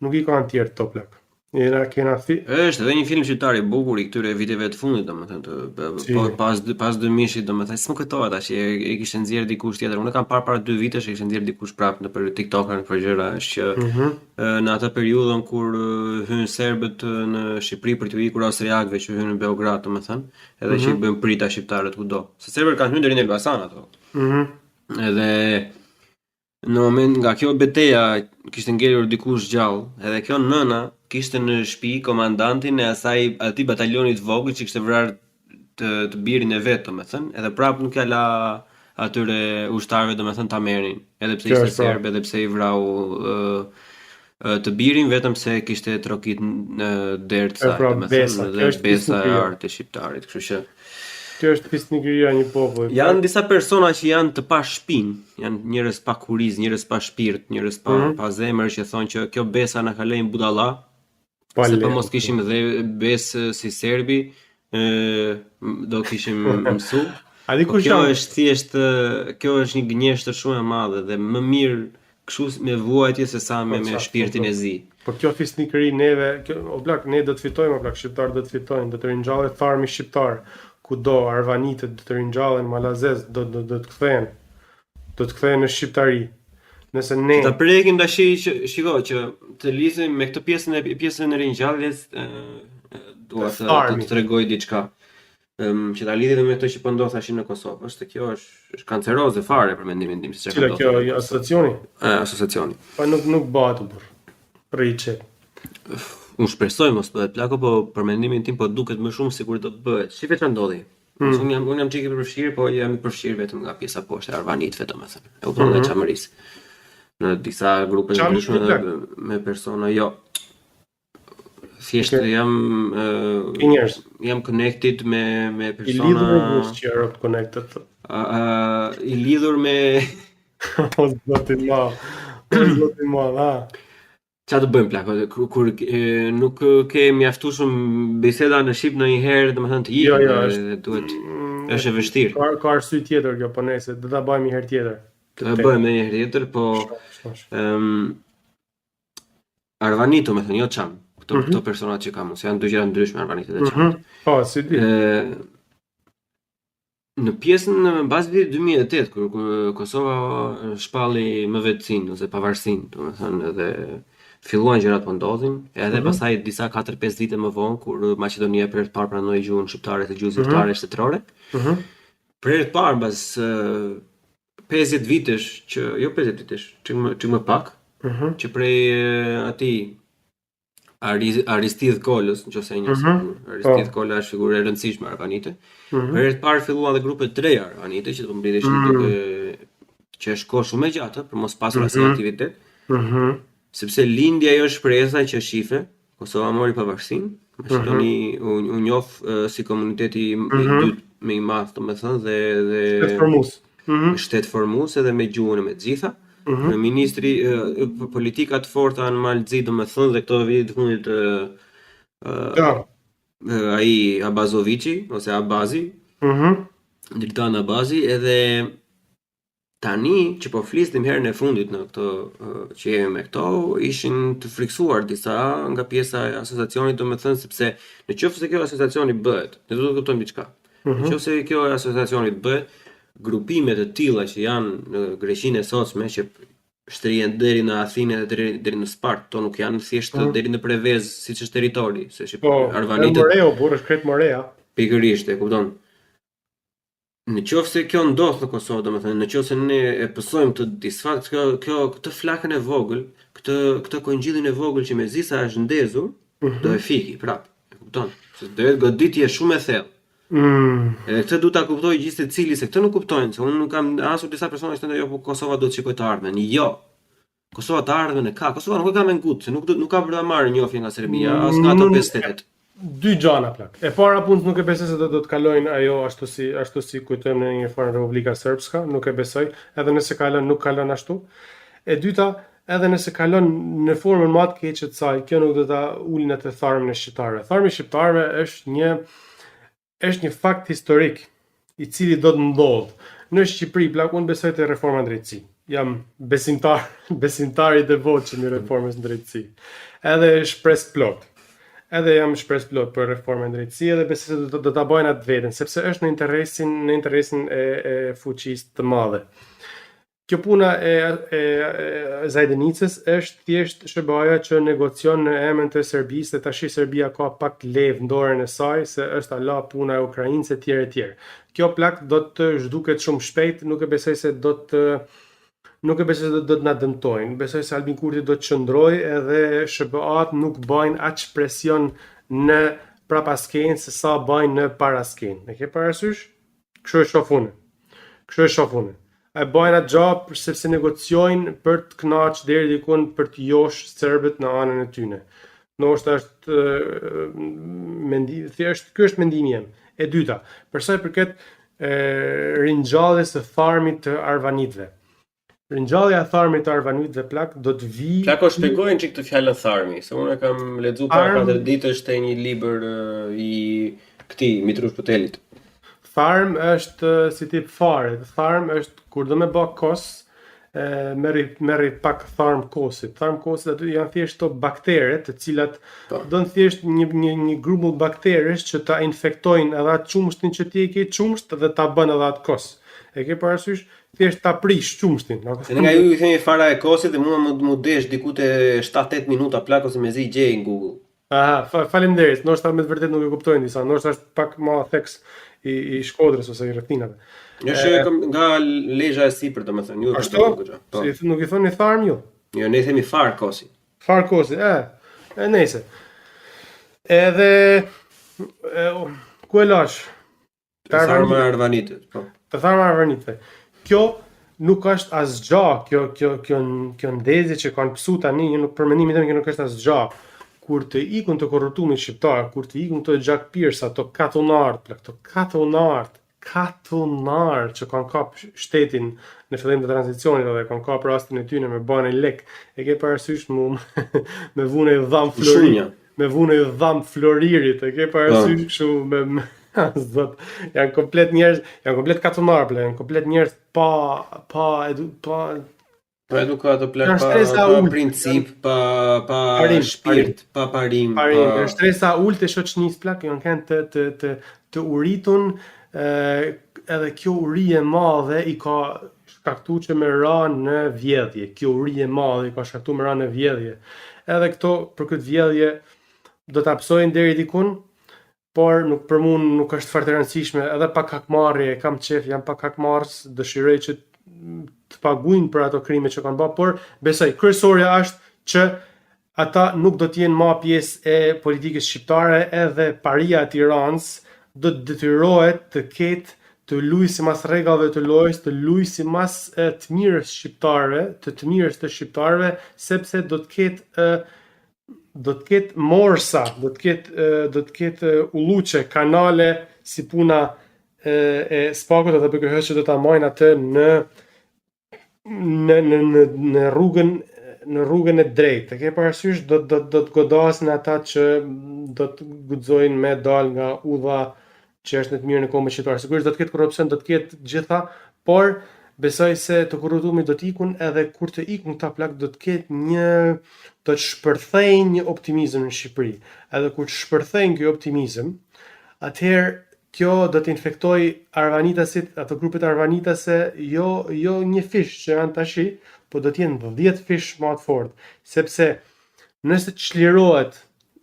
nuk i kanë tjerë to plak. Është edhe një film shqiptar i bukur i këtyre viteve të fundit, domethënë, pas 2000-shit, domethënë, s'më kujtohet tash, e kishte nxjerr dikush tjetër. Unë kam parë para 2 vitesh, e kishte nxjerr dikush prapë në për TikTok-ën për gjëra, është që në atë periudhën kur hyn serbët në Shqipëri për t'u ikur austriakëve që hyn në Beograd, domethënë, edhe që i bën prita shqiptarët kudo. Se serbët kanë hyrë deri në Elbasan ato. Edhe në moment nga kjo betejë kishte ngelur dikush gjallë, edhe kjo nëna kishte në shtëpi komandantin e atij batalionit vogël që kishte vrarë të birin e vet, domethënë, edhe prapë nuk ja la atyre ushtarëve domethënë ta merrin, edhe pse ishte serb, edhe pse i vrau të birin vetëm se kishte trokit në derë të saj, domethënë, dhe besa e artë e shqiptarit, kështu që kjo është fisnikëria një populli. Janë disa persona që janë të pa shpinë, janë njerëz pa kuriz, njerëz pa shpirt, njerëz pa zemër që thonë që kjo besa na ka lënë budalla. Se po mos kishim dhe besë si serbi, do kishim mësu. Kjo është thjesht, kjo është një gënjeshtër shumë e madhe dhe më mirë kështu me vuajtje se sa me shpirtin e zi. Po kjo fisnikëri neve, o blak, ne do të fitojmë, o blak, shqiptarë do të fitojnë, do të ringjallet tharmi shqiptar, kudo arvanitët do të ringjallen malazez, do të kthehen. Do të kthehen në shqiptari. Nëse ne Ta prekim tash që shiko që të lidhim me këtë pjesën e ringjalljes, dua të tregoj diçka. Që ta lidhim me këtë që po ndodh tash në Kosovë, është kjo është kanceroze fare për mendimin tim se çfarë kjo asociacioni? Asociacioni. Po nuk bëhet burr. Rriçe. Unë shpresoj mos bëhet plako, po për mendimin tim po duket më shumë sikur do të bëhet. Shife çfarë ndodhi. Unë jam çike i përfshirë, po jam i përfshirë vetëm nga pjesa poshtë e arvanitëve, domethënë. E kupton nga çamërisë. Në disa grupe të ndryshme me persona, jo. Thjesht jam connected me persona. I lidhur me që Europe connected. I lidhur me O zotin ma, ha. Qa të bëjmë plako, kur nuk ke mjaftueshëm biseda në shqip ndonjëherë, domethënë të ikë, duhet është e vështirë. Ka arsye tjetër kjo, po nëse do ta bëjmë një herë tjetër. Do ta bëjmë një herë tjetër, po Arvanito, më thënë, jo çam. Këto personat që kam, se janë dy gjëra ndryshme Arvanito dhe çam. Po, si di. Në pjesën mbas vitit 2008, kur Kosova shpalli MVC-n ose pavarësinë, domethënë edhe filluan gjërat po ndodhin, edhe pastaj disa 4-5 vite më vonë kur Maqedonia për herë të parë pranoi gjuhën shqiptare të gjuhës zyrtare shtetërore. Për herë të parë mbas 50 vitesh që jo 50 vitesh, çik më pak, që prej atij Aristidh Kolës, nëse e njeh. Aristidh Kola është figurë e rëndësishme arvanite. Për herë të parë filluan dhe grupe të reja arvanite që do mbledheshin duke që është kohë shumë e gjatë për mos pasur asnjë aktivitet. Sepse lindi ajo shpresa që shife, Kosova mori pavarësinë, Maqedoni u njoh si komuniteti i dytë më i madh, domethënë dhe shtet formues edhe me gjuhën e me gjitha. Ministri politika të forta në Malzi, domethënë dhe këto vite të fundit ai Abazovici ose Abazi, Dritan Abazi, edhe tani që po flisnim herën e fundit në këto që jemi me këto, ishin të friksuar disa nga pjesa e asociacionit, domethënë sepse nëse kjo asociacioni bëhet, ne do të kuptojmë diçka. Nëse kjo asociacioni bëhet, grupime të tilla që janë në Greqinë e sotshme që shtrihen deri në Athinë dhe deri në Spartë, to nuk janë thjesht deri në Prevez siç është territori, se arvanitët. Po, Moreo, burrë shkret Morea. Pikërisht, e kupton. Nëse kjo ndodh në Kosovë, domethënë, nëse ne e pësojmë të disfakt këtë flakën e vogël, këtë kongjillin e vogël që mezisa është ndezur, do e fiki prap. E kupton? Se do jetë goditje shumë e thellë. Edhe këtë du ta kuptoj gjithë secili, se këtë nuk kuptojnë, se unë nuk kam asur disa persona që thënë jo, po Kosova do të shikojë të ardhmen. Jo. Kosova të ardhmen e ka. Kosova nuk e ka me ngut, se nuk ka për ta marrë njohje nga Serbia, as nga ato 5 shtetet. Dy gjana plak. E para punë nuk e besoj se do të kalojnë ajo ashtu si kujtojmë në një farë Republika Srpska, nuk e besoj, edhe nëse kalon nuk kalon ashtu. E dyta, edhe nëse kalon në formën më të keqe të saj, kjo nuk do ta ulin atë tharmin e shqiptarëve. Tharmi i shqiptarëve është një fakt historik i cili do të ndodhë. Në Shqipëri, plak, unë besoj te reforma në drejtësi. Jam besimtar i devotshëm i reformës në drejtësi. Edhe shpres plot. Jam shpres plot për reformën në drejtësi, edhe besoj se do ta bëjnë atë vetën, sepse është në interesin e fuqisë të madhe. Kjo puna e Zajdenicës është thjesht SBA-ja që negocion në emër të Serbisë, dhe tash Serbia ka pak levë në dorën e saj, se është ala puna e Ukrainës e tjerë. Kjo plak do të zhduket shumë shpejt, nuk e besoj se do të na dëmtojnë. Besoj se Albin Kurti do të qëndrojë edhe SBA-t nuk bëjnë aq presion në prapaskenë se sa bëjnë në paraskenë. E ke parasysh? Kështu e shoh unë. E bajnë atë gjabë sepse negociojnë për të kënaqë deri dikun për të josh serbët në anën e tyne. Ndoshta është thjesht ky është mendimi im. E dyta, për sa i përket ringjalljes së tharmit të arvanitëve. Ringjallja e tharmit të arvanitëve plak do të vijë. Plako shpjegojnë çik të fjalën tharmi, se unë kam lexuar para 4 ditësh te një libër i këtij Mitrush Putelit. Tharm është si tip fare. Tharm është kur do me bë kos, merri pak tharm kosit. Tharm kosit aty janë thjesht to baktere, të cilat do të thjesht një grumull bakteresh që ta infektojnë edhe atë qumshtin që ti e ke qumsht dhe ta bën edhe atë kos. E ke parasysh? Thjesht ta prish qumshtin. Edhe nga ju i themi fara e kosit dhe mua më desh diku te 7-8 minuta plak ose mezi gjej në Google. Aha, faleminderit. Ndoshta me të vërtet nuk e kuptojnë disa. Ndoshta është pak më theks i Shkodrës ose i rrethinave. Është nga lezha e sipër, domethënë, ju. Ashtu? Si nuk i thoni tharm ju? Jo, ne themi far kosi. Far kosi, nejse. Edhe ku e lash? Të tharmë arvanitet, po. Të tharmë arvanitve. Kjo nuk është asgjë, kjo ndezje që kanë pësu tani, nuk për mendimin tim kjo nuk është asgjë. Kur të ikun të korruptumit shqiptar, kur të ikun të Gjak Pirsa, të katunar që kanë kap shtetin në fillim të tranzicionit dhe kanë kap rastin e tyre me banë lek, e ke parasysh me vunë e dham Floririt, me vunë e dham Floririt, e ke parasysh kështu me zot, janë komplet njerëz, janë komplet katunar, janë komplet njerëz pa edukat, pa princip, pa shpirt, pa parim. Janë shtresa ulët e shoqënisë plak, janë kanë të uritun, edhe kjo uri e madhe i ka shkaktuar që me ra në vjedhje. Kjo uri e madhe i ka shkaktuar me ra në vjedhje. Edhe këto për këtë vjedhje do ta psojnë deri dikun, por për mua nuk është fare e rëndësishme, edhe pak hakmarrje, kam qef, jam pak hakmarrës, dëshiroj që të paguajnë për ato krime që kanë bërë, por besoj kryesorja është që ata nuk do të jenë më pjesë e politikës shqiptare, edhe paria e Tiranës do të detyrohet të ketë të luajë sipas rregullave të lojës, të luajë sipas të mirës shqiptarëve, të mirës të shqiptarëve, sepse do të ketë morsa, do të ketë ulluçe, kanale si puna e spakut edhe BKH që do ta marrin atë në rrugën e drejtë. E ke parasysh do të godasin ata që do të guxojnë me dal nga udha që është në të mirën e kombit shqiptar. Sigurisht do të ketë korrupsion, do të ketë gjitha, por besoj se të korruptumit do të ikun, edhe kur të ikun këta plak do të ketë do të shpërthejnë një optimizëm në Shqipëri. Edhe kur të shpërthejnë ky optimizëm, atëherë kjo do të infektoj arvanitasit, ato grupet arvanitase, jo një fish që janë tashi, po do të jenë 10 fish më të fortë, sepse nëse të çlirohet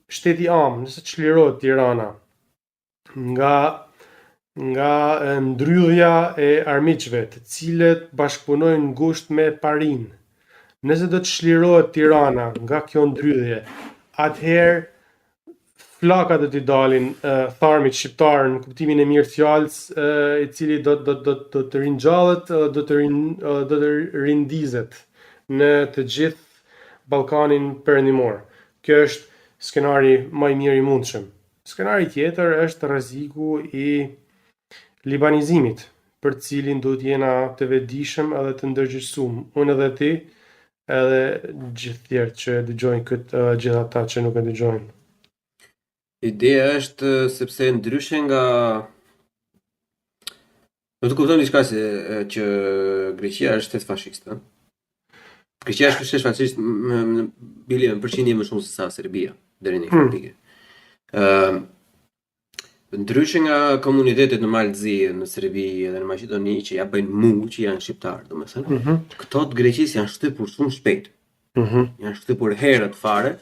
shteti nëse të çlirohet Tirana nga ndrydhja e armiqve, të cilët bashkëpunojnë ngushtë me parin. Nëse do të çlirohet Tirana nga kjo ndrydhje, atëherë flaka do t'i dalin tharmit shqiptar në kuptimin e mirë të fjalës, i cili do të ringjallet, do të rindizet në të gjithë Ballkanin perëndimor. Kjo është skenari më i mirë i mundshëm. Skenari tjetër është rreziku i libanizimit, për cilin duhet jena të vetëdijshëm edhe të ndërgjegjësuar. Unë edhe ti, edhe gjithë tjerë që dëgjojnë këtë, gjithë ata që nuk e dëgjojnë. Ideja është sepse ndryshe nga do të kuptojmë diçka që Greqia është shtet fashist, ëh. Greqia është shtet fashist në bile në përqindje më shumë se sa Serbia deri në një pikë. Ndryshe nga komunitetet në Malzi, në Serbi dhe në Maqedoni që ja bëjnë që janë shqiptarë, domethënë, këto të Greqisë janë shtypur shumë shpejt. Janë shtypur herët fare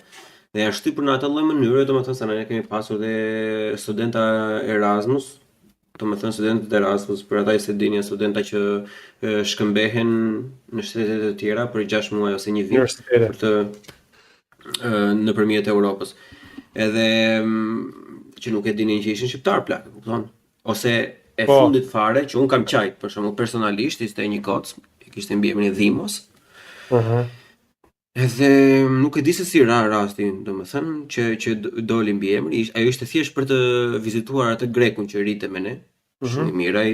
dhe janë shtypur në atë lloj mënyre, domethënë se ne kemi pasur dhe studenta Erasmus, domethënë studentët Erasmus, për ata që dini, studenta që shkëmbehen në shtete të tjera për 6 muaj ose një vit për të nëpërmjet Europës. Edhe që nuk e dinin që ishin shqiptar plak, e kupton? Ose e fundit fare që un kam qajt, për shembull personalisht, ishte një koc, kishte mbiemrin e Dhimos. Edhe nuk e di se si ra rasti, domethënë që doli mbiemri, ajo ishte thjesht për të vizituar atë grekun që rrite me ne. Shumë mirë ai.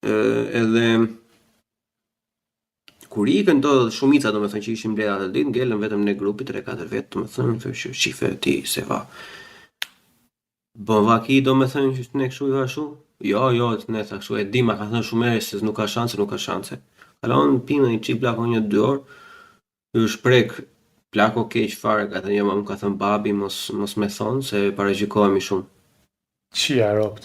Edhe kur ikën do shumica domethënë që ishin mbledh atë ditë, ngelën vetëm në grupi 3-4 vet, domethënë thoshë shife ti se va. Bon vaki domethënë që ne kështu ashtu. Jo, ne tha kështu e di, ma ka thënë shumë herë se nuk ka shanse. Kalon pinë një çip plako 1-2 orë, ju shprek plako keq fare, ka thënë më ka thënë babi mos me thonë se paraqikohemi shumë. Qia ropt.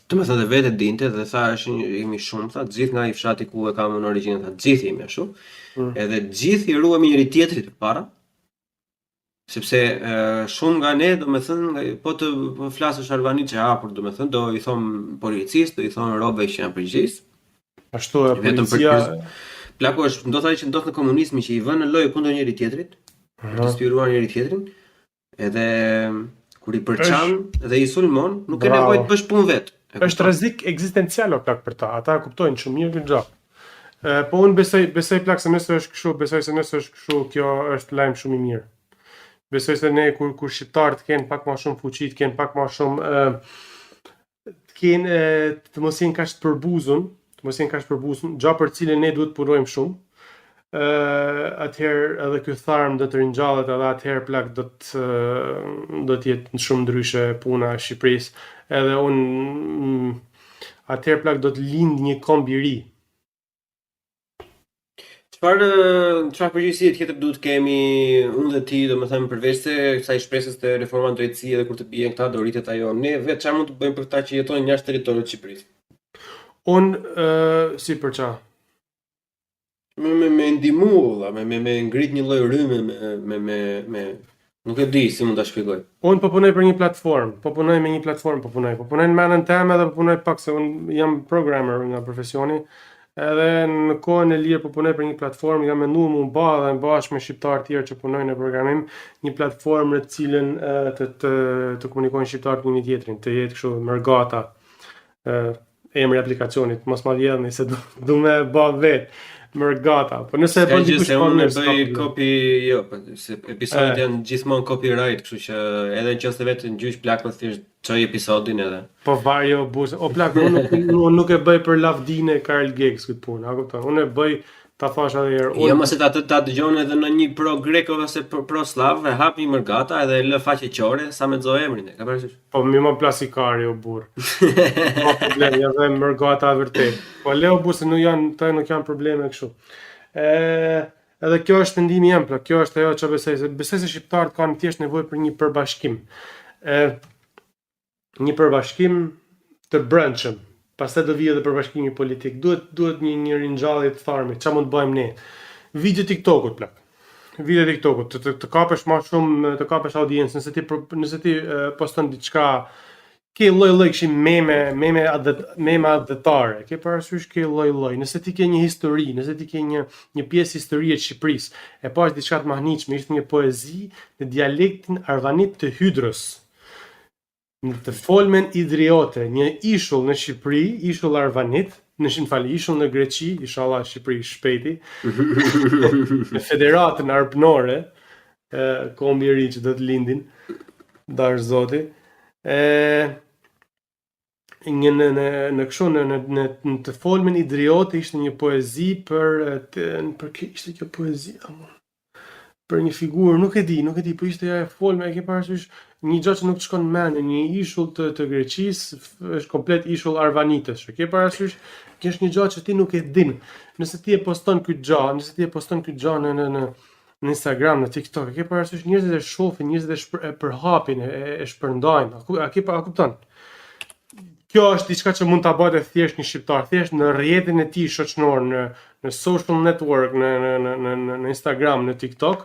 Të me thënë dhe vete dinte dhe tha jemi shumë, tha gjithë nga i fshati ku e kam në origjinë, tha gjithë jemi ashtu. Edhe gjithë i ruhemi njëri tjetrit përpara. Sepse shumë nga ne do me thënë po të flasësh albanit që hapur do me thënë do i thon policistë, do i thon robëve që janë përgjegjës. Ashtu e policia plako është do thaj që ndodh në komunizmi që i vënë në lojë kundër njëri tjetrit, për të spiruar njëri tjetrin, edhe kur i përçan dhe i sulmon, nuk ke nevojë të bësh punë vet. Është rrezik ekzistencial o plak për ta. Ata kuptojnë shumë mirë këtë gjë. Po unë besoj plak se nëse është kështu, besoj se nëse është kështu, kjo është lajm shumë i mirë. Besoj se ne kur shqiptarët kanë pak më shumë fuqi, kanë pak më shumë të mos jenë kaq të përbuzun, gjë për cilën ne duhet të punojmë shumë. Atëherë edhe ky tharm do të ringjallet edhe atëherë plak do të jetë shumë ndryshe puna e Shqipërisë. Edhe atëherë plak do të lind një komb i ri. Çfarë përgjegjësie tjetër duhet kemi unë dhe ti, domethënë përveç se kësaj shpresës të reforma në drejtësi dhe kur të bien këta do rritet ajo. Ne vetë çfarë mund të bëjmë për këta që jetojnë jashtë territorit të Shqipërisë? Unë si për çfarë? Me ndihmu, me ngrit një lloj rrymë, me nuk e di si mund ta shpjegoj. Unë po punoj për një platformë, po punoj në menën time edhe po punoj pak se unë jam programmer nga profesioni. Edhe në kohën e lirë po punoj për një platformë, jam menduar më bë dhe bashkë me shqiptarë të tjerë që punojnë në programim, një platformë në cilën të komunikojnë shqiptarët me një tjetrin, të jetë kështu mërgata. Emri i aplikacionit, mos ma vjedhni se du me bë vetë. Mërgata. Po nëse e bën dikush se unë bëj copy, jo, se episodet janë gjithmonë copyright, kështu që edhe nëse vetë ngjysh plak po thjesht çoj episodin edhe. Po vajo bus. O plak, unë nuk e bëj për lavdinë e Karl Gex këtë punë, a kupton? Unë e bëj ta thash edhe herë. Jo, mos e ta dëgjon edhe në një pro grek ose pro slav, e hap një mërgata edhe lë faqe qore sa me xo emrin e. Ka parasysh? Po më plasikari o burr. Po problem, ja dhe mërgata vërtet. Po leo bus nuk janë probleme kështu. Edhe kjo është mendimi jam, pra kjo është ajo që besoj se shqiptarët kanë thjesht nevojë për një përbashkim. Një përbashkim të brendshëm. Pastaj do vijë edhe përbashkimi politik. Duhet një ringjallje të tharmit. Çfarë mund të bëjmë ne? Video TikTokut plak. Video TikTokut të kapësh më shumë, të kapësh audiencë, nëse ti poston diçka, ke lloj-lloj kështu meme adhetare. Ke parasysh ke lloj-lloj. Nëse ti ke një histori, nëse ti ke një pjesë historie të Shqipërisë, e pash diçka të mahnitshme, ishte një poezi në dialektin arvanit të Hydrës. Në të folmen idriote, një ishull në Shqipëri, ishull arvanit, ishull në Greqi, inshallah Shqipëri shpejti, në federatën arpnore, kombi i ri që do të lindin, dash zoti, në të folmen idriote ishte një poezi ishte kjo poezi, për një figurë, nuk e di, po ishte ja e folme, e ke parasysh një gjë që nuk të shkon në mend, një ishull të Greqisë është komplet ishull arvanitësh. E ke parasysh, kjo është një gjë që ti nuk e din. Nëse ti e poston këtë gjë në Instagram, në TikTok, e ke parasysh njerëzit e shohin, njerëzit e përhapin, e shpërndajnë. A kupton? Kjo është diçka që mund ta bëjë thjesht një shqiptar, thjesht në rrjetin e tij shoqëror, në social network, në Instagram, në TikTok,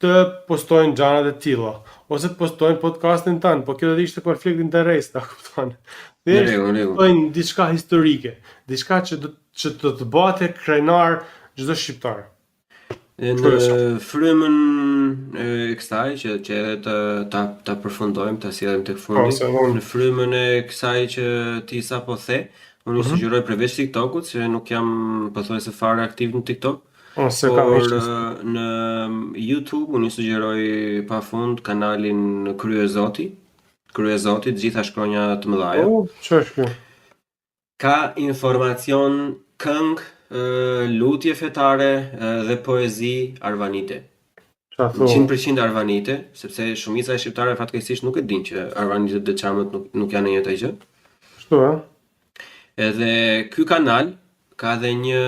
të postojnë gjëra të tilla, ose të postojnë podcastin tanë, po kjo do të ishte konflikt interesi, ta kupton. Postojnë diçka historike, diçka që do të bëhet krenar çdo shqiptar. Në frymën e kësaj që edhe ta përfundojmë, ta sjellim tek fundi. Në frymën e kësaj që ti sapo the, unë sugjeroj përveç TikTokut, se nuk jam pothuajse fare aktiv në TikTok. Por në YouTube unë sugjeroj pafund kanalin Kryezoti, të gjitha shkronja të mëdha. Ç'është kjo? Ka informacion, këngë, lutje fetare dhe poezi arvanite. 100% arvanite, sepse shumica e shqiptarëve fatkeqësisht nuk e dinë që arvanitët dhe çamët nuk janë në jetë gjë. Ashtu Edhe ky kanal ka dhe një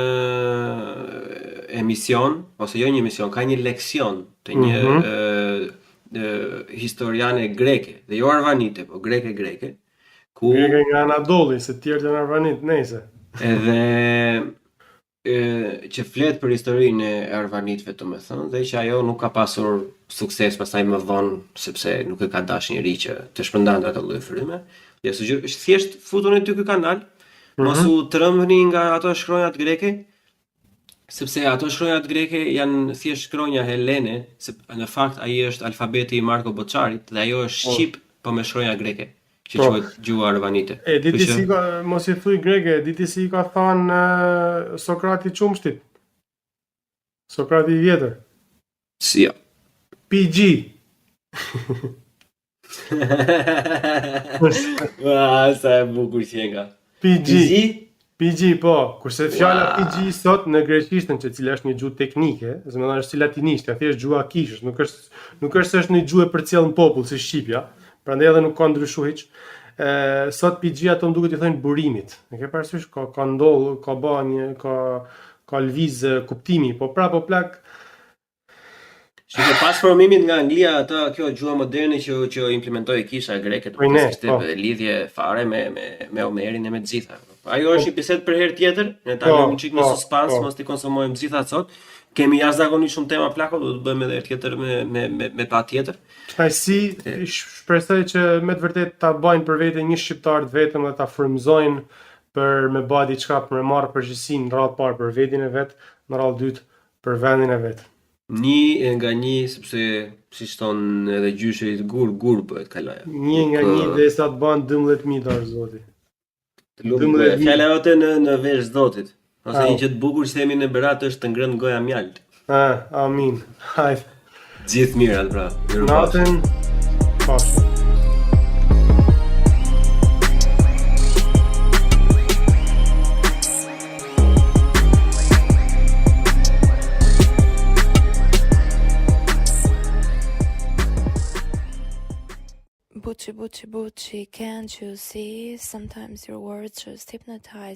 emision, ose jo një emision, ka një leksion të një historiane greke, dhe jo arvanite, po greke, ku Greke nga Anadolli, se tjerë janë arvanit, nejse. edhe që flet për historinë e arvanitëve të më thënë, dhe që ajo nuk ka pasur sukses pastaj më vonë, sepse nuk e ka dash njëri që të shpërndante ato lloj fryme. Dhe sugjeroj thjesht futuni ty ky kanal, mos u trembni nga ato shkronjat greke, sepse ato shkronjat greke janë thjesht shkronja helene, se në fakt ai është alfabeti i Marko Boçarit dhe ajo është shqip po me shkronja greke, që quhet gjuha arvanite. E diti si ka, mos i thuj greke, diti si ka thënë Sokrati Çumshtit. Sokrati i vjetër. Si jo. PG. Sa e bukur që nga. PG, po, kurse fjala PG sot në greqishtën, që cila është një gjuhë teknike, domethënë është si latinisht, thjesht gjuha kishësh, nuk është se është një gjuhë e përcjellë në popull si shqipja, prandaj edhe nuk ka ndryshuar hiç. Sot PG ato më duket i thonë burimit. E ke parasysh ka ndoll, ka bë një ka lviz kuptimi, po prapë plak. Shikoj pas formimit nga Anglia, kjo gjuha moderne që implementoi kisha greke, do të kishte lidhje fare me Homerin e me të gjitha. Ajo është një bisedë për herë tjetër, ne ta lëmë çik në suspans, mos t'i konsumojmë gjitha sot. Kemi jashtëzakonisht shumë tema plako, do të bëjmë edhe herë tjetër me patjetër. Si shpresoj që me të vërtet ta bajnë për vete një shqiptar të vetëm dhe ta frymëzojnë për me bë diçka, për me marrë përgjegjësinë në radhë parë për veten e vet, në radhë dytë për vendin e vet. Një nga një, sepse siç thon edhe gjyshi gur bëhet kalaja. Një nga një dhe sa të bën 12.000 dorë zoti. Fjala jote në vesh zotit. Ose një që të bukur që themi në Berat është të ngrënë goja mjalt. Amin. Hajde. Gjithë mirat, pra. Natën. Pastaj. Bucci, can't you see? Sometimes your words just hypnotize